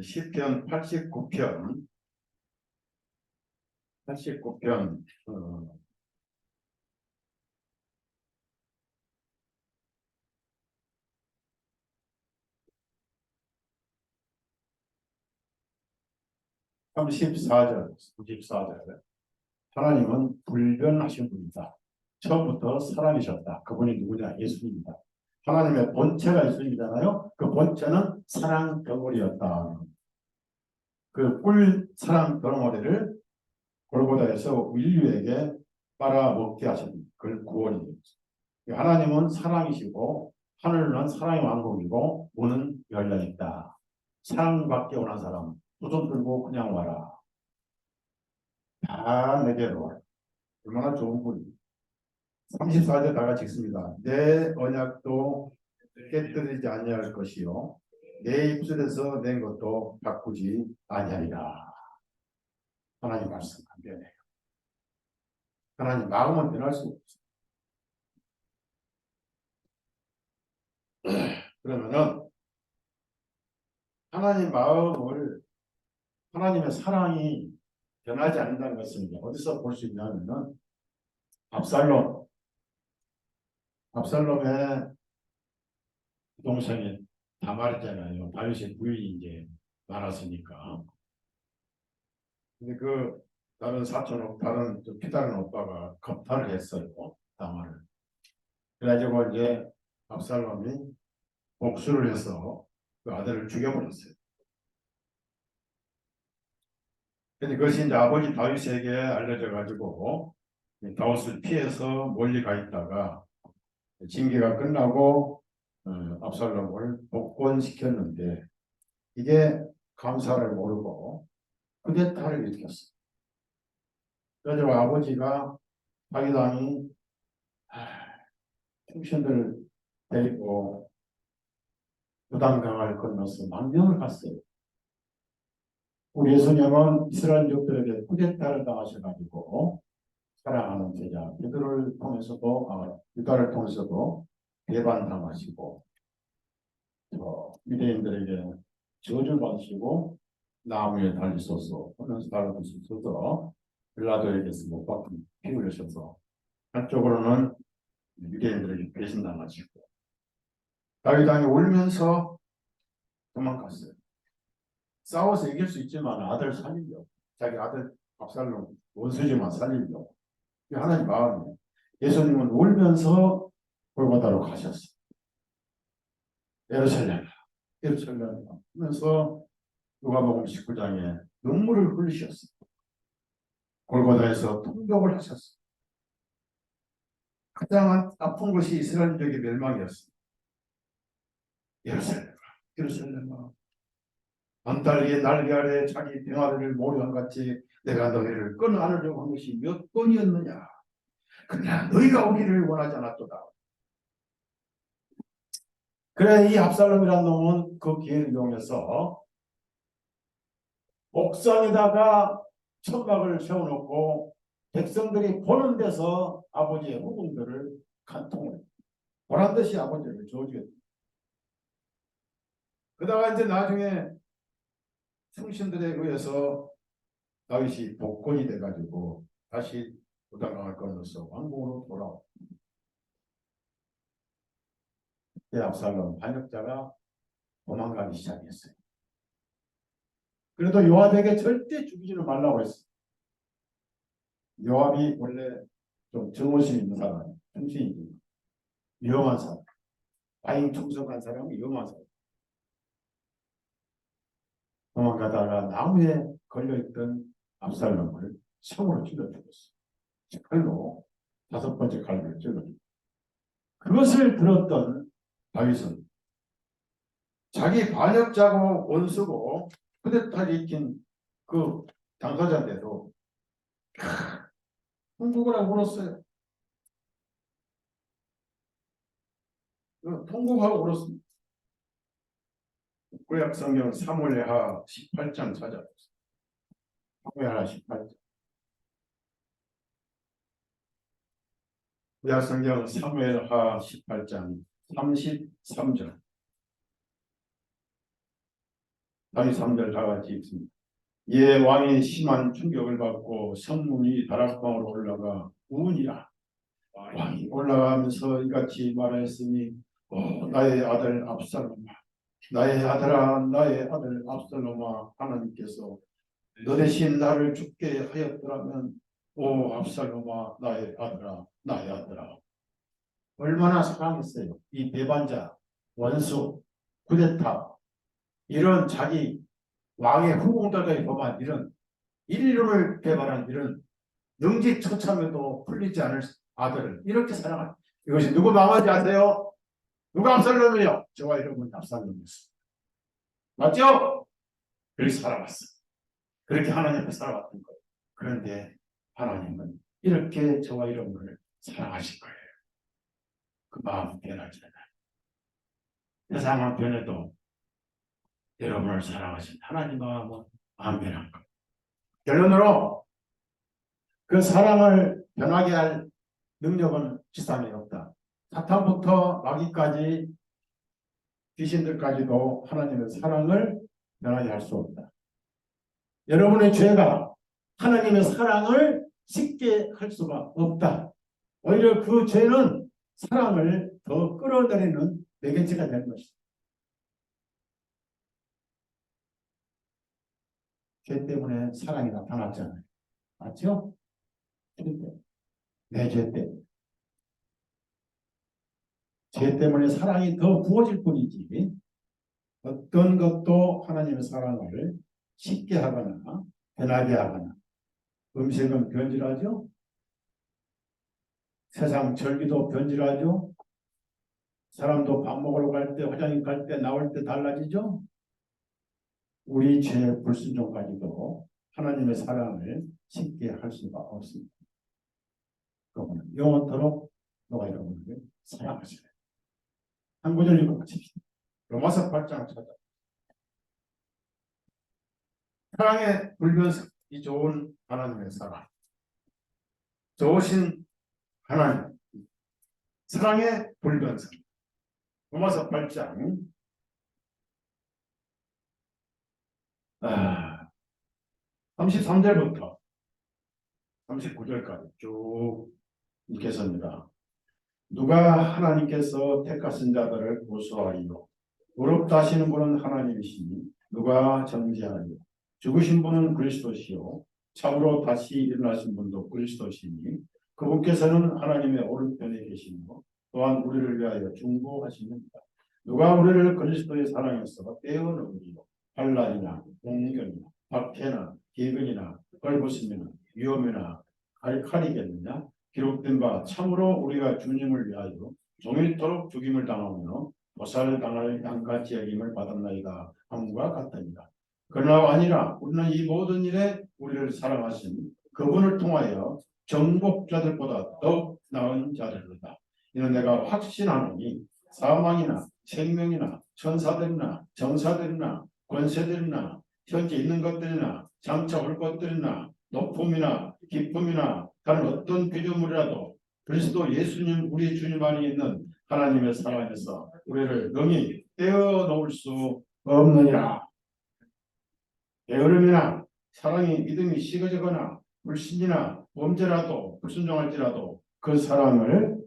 시편 89편 89편 34절 34절 하나님은 불변하신 분이다. 처음부터 사랑이셨다. 그분이 누구냐? 예수입니다. 하나님의 본체가 예수님이잖아요. 그 본체는 사랑 덩어리였다. 그 꿀 사랑 덩어리를 골고다에서 인류에게 빨아먹게 하신 그 구원입니다. 하나님은 사랑이시고 하늘은 사랑의 왕국이고 문은 열려 있다. 사랑받기 원한 사람 두 손 들고 그냥 와라. 다 내게로 와라. 얼마나 좋은 분이. 34절 다 같이 읽습니다. 내 언약도 깨뜨리지 아니할 것이요 내 입술에서 낸 것도 바꾸지 아니하리라. 하나님 말씀 안 변해요. 하나님 마음은 변할 수 없어요. 그러면은 하나님 마음을 하나님의 사랑이 변하지 않는다는 것은 어디서 볼 수 있냐면은 압살롬의 동생이 다말했잖아요. 다윗의 부인이 이제 많았으니까. 근데 그 다른 좀 피다른 오빠가 겁탈을 했어요. 다말을. 그래가지고 이제 압살롬이 복수를 해서 그 아들을 죽여버렸어요. 근데 그것이 이제 아버지 다윗에게 알려져 가지고 다윗을 피해서 멀리 가 있다가 징계가 끝나고 압살롬을 복권시켰는데 이게 감사를 모르고 쿠데타를 일으켰어요. 그래서 아버지가 자기당이 충신들 데리고 부담강을 건너서 망명을 갔어요. 우리 예수님은 이스라엘족들에게 쿠데타를 당하셔가지고 사랑하는 제자 유다를 통해서도 배반당하시고 유대인들에게 저주 받으시고 나무에 달리셔서 하면서 달아주셔서 빌라도에게서 못 박힌 피 흘리셔서 한쪽으로는 유대인들에게 배신당하시고 다윗 왕이 울면서 도망갔어요. 싸워서 이길 수 있지만 아들 살리려고, 자기 아들 압살롬 원수지만 살리려고. 이게 하나님 마음이에요. 예수님은 울면서 골고다로 가셨어요. 예루살렘 하면서 누가복음 19장에 눈물을 흘리셨어요. 골고다에서 통곡을 하셨어요. 가장 아픈 것이 이스라엘족의 멸망이었어요. 예루살렘아, 안달리의 날개 아래 자기 병아리를 모류한 같이 내가 너희를 끊어안으려고 한 것이 몇 번이었느냐. 그러나 너희가 오기를 원하지 않았도다. 그래, 이 압살롬이라는 놈은 그 기회를 이용해서 옥상에다가 천막을 세워놓고 백성들이 보는 데서 아버지의 후궁들을 간통을 보란 듯이 아버지를 저주했다. 그러다가 이제 나중에 충신들에 의해서 다윗이 복권이 돼가지고 다시 부담강을 건너서 왕궁으로 돌아와. 그때 압살롬 반역자가 도망가기 시작했어요. 그래도 요압에게 절대 죽이지는 말라고 했어요. 요압이 원래 좀 정오심 있는 사람, 충신이지, 위험한 사람, 과잉 충성한 사람이 위험한 사람. 도망가다가 나무에 걸려있던 압살롬을 총으로 찔러 죽였어요. 칼로 5번째 칼로 찔러 죽였어요. 그것을 들었던 다윗은 자기 반역자고 원수고 쿠데타를 일으킨 그 당사자인데도 통곡을 하고 울었어요. 통곡하고 울었습니다. 구약 성경 사무엘하 18장 찾아보세요. 사무엘하 18장. 구약 성경 사무엘하 18장 33절. 33절 다 같이 읽습니다. 예, 왕이 심한 충격을 받고 성문이 다락방으로 올라가 우니라. 왕이 올라가면서 이같이 말하였으니 나의 아들 압살롬아, 나의 아들 압살롬아, 하나님께서 너 대신 나를 죽게 하였더라면 오 압살롬아, 나의 아들아. 얼마나 사랑했어요. 이 배반자, 원수, 쿠데타, 이런 자기 왕의 후궁들까지 범한 이런 인륜을 배반한 이런 능지처참에도 풀리지 않을 아들을 이렇게 사랑한, 이것이 누구 망하지 아세요? 누가 압살롬이요? 저와 여러분 압살롬이었어요. 맞죠? 그렇게 살아왔어. 그렇게 하나님 앞에 살아왔던 거예요. 그런데 하나님은 이렇게 저와 여러분을 사랑하실 거예요. 그 마음 변하지 않아요. 세상은 변해도 여러분을 사랑하신 하나님 마음은 안 변한 거예요. 결론으로 그 사랑을 변하게 할 능력은 지상에 없다. 사탄부터 마귀까지 귀신들까지도 하나님의 사랑을 변하게 할 수 없다. 여러분의 죄가 하나님의 사랑을 쉽게 할 수가 없다. 오히려 그 죄는 사랑을 더 끌어들이는 매개체가 되는 것이다. 죄 때문에 사랑이 나타났잖아요. 맞죠? 내 죄 때문에. 죄 때문에 사랑이 더 부어질 뿐이지 어떤 것도 하나님의 사랑을 쉽게 하거나 변하게 하거나 음식은 변질하죠. 세상 절기도 변질하죠. 사람도 밥 먹으러 갈 때, 화장실 갈 때, 나올 때 달라지죠. 우리 죄의 불순종까지도 하나님의 사랑을 쉽게 할 수가 없습니다. 그러면 영원토록 너가 여러분을 사랑하시라. 한 구절 읽고 마칩시다. 로마서 8장 찾아. 사랑의 불변이 좋은 하나님의 사랑. 좋으신 하나님. 사랑의 불변성. 로마서 8장 33절부터 39절까지 쭉 읽겠습니다. 누가 하나님께서 택하신 자들을 고소하리요. 의롭다 하시는 분은 하나님이시니 누가 정죄하리요. 죽으신 분은 그리스도시요. 참으로 다시 일어나신 분도 그리스도시니 그분께서는 하나님의 오른편에 계시며 또한 우리를 위하여 중보하십니다. 누가 우리를 그리스도의 사랑에서 떼어놓으리요. 환난이나 공경이나 박해나 기근이나 헐벗음이나 위험이나 칼이겠느냐. 기록된 바 참으로 우리가 주님을 위하여 종일토록 죽임을 당하며 도살당할 양같이 여김을 받았나이다 함과 같으니라. 그러나 아니라 우리는 이 모든 일에 우리를 사랑하신 그분을 통하여 정복자들보다 더욱 나은 자들이다. 이는 내가 확신하노니 사망이나 생명이나 천사들이나 정사들이나 권세들이나 현재 있는 것들이나 장차 올 것들이나 높음이나 기쁨이나 다른 어떤 피조물이라도 그리스도 예수님 우리 주님 안에 있는 하나님의 사랑에서 우리를 능히 떼어놓을 수 없느니라. 게으름이나 사랑이 믿음이 식어지거나 불신이나 범죄라도 불순종할지라도 그 사랑을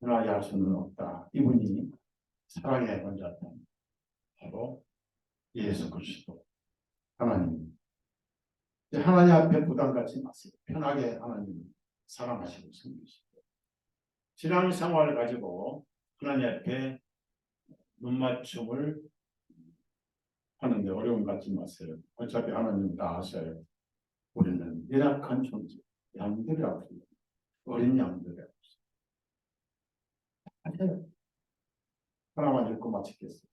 변하게 할 수는 없다. 이분이 사랑의 원자다. 바로 예수 그리스도 하나님. 하나님 앞에 부담 갖지 마세요. 편하게 하나님 사랑하시고 섬기시고 신앙생활을 가지고 하나님 앞에 눈맞춤을 하는데 어려움 갖지 마세요. 어차피 하나님 다 아셔요. 우리는 연약한 존재, 양들이라고 합니다. 어린 양들이라고 하세요. 하나만 읽고 마치겠습니다.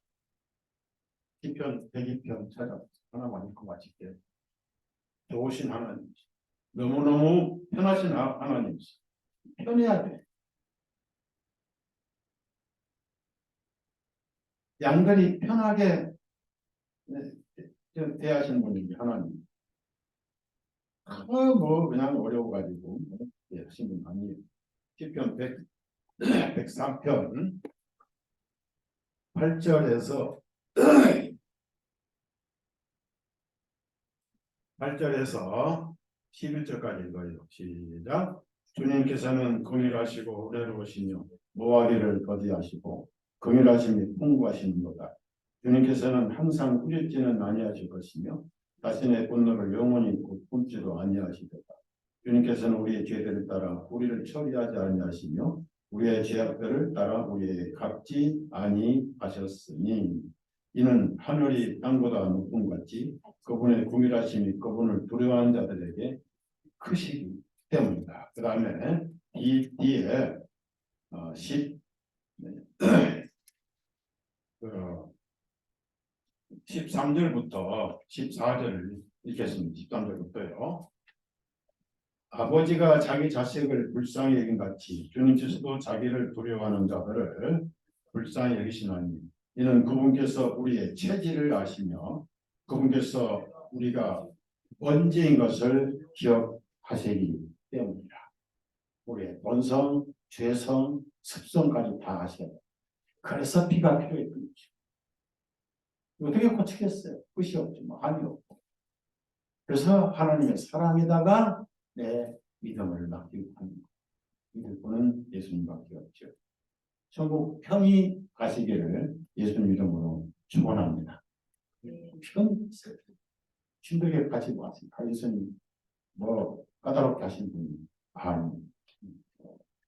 시편 102편 찾아 하나만 읽고 마칠게요. 좋으신 하나님, 너무너무 편하신 하나님, 편해야 돼. 양들이 편하게 대하시는 분이 하나님. 뭐 그냥 어려워가지고 하신 분 아니에요. 시편 103편 8절에서 8절에서 11절까지 읽어요. 시작. 주님께서는 긍휼하시고 은혜로우시며 모하기를 더디하시고 긍휼하심이 풍부하시는도다. 주님께서는 항상 후질지는 아니하실 것이며 자신의 분노를 영원히 굽지도 아니하시도다. 주님께서는 우리의 죄들을 따라 우리를 처리하지 아니하시며 우리의 죄악들을 따라 우리에게 갚지 아니하셨으니 이는 하늘이 땅보다 높은 같이 그분의 긍휼하심이 그분을 두려워하는 자들에게 크시기 때문이다. 그 다음에 이 뒤에 13절부터 14절을 읽겠습니다. 13절부터요. 아버지가 자기 자식을 불쌍히 여긴 같이 주님께서도 자기를 두려워하는 자들을 불쌍히 여기시나니 이는 그분께서 우리의 체질을 아시며 그분께서 우리가 언제인 것을 기억하시기 때문이라. 우리의 본성, 죄성, 습성까지 다 아셔야 돼요. 그래서 피가 필요했던 거죠. 어떻게 고치겠어요? 끝이 없지 뭐. 한이 없고. 그래서 하나님의 사랑에다가 내 믿음을 맡기고 하는 것. 믿을 분은 예수님밖에 없죠. 천국 편히 가시기를 예수님 이름으로 축원합니다. 편 힘들게 가지 마세요. 예수님 뭐 까다롭게 하신 분이 아닙니다.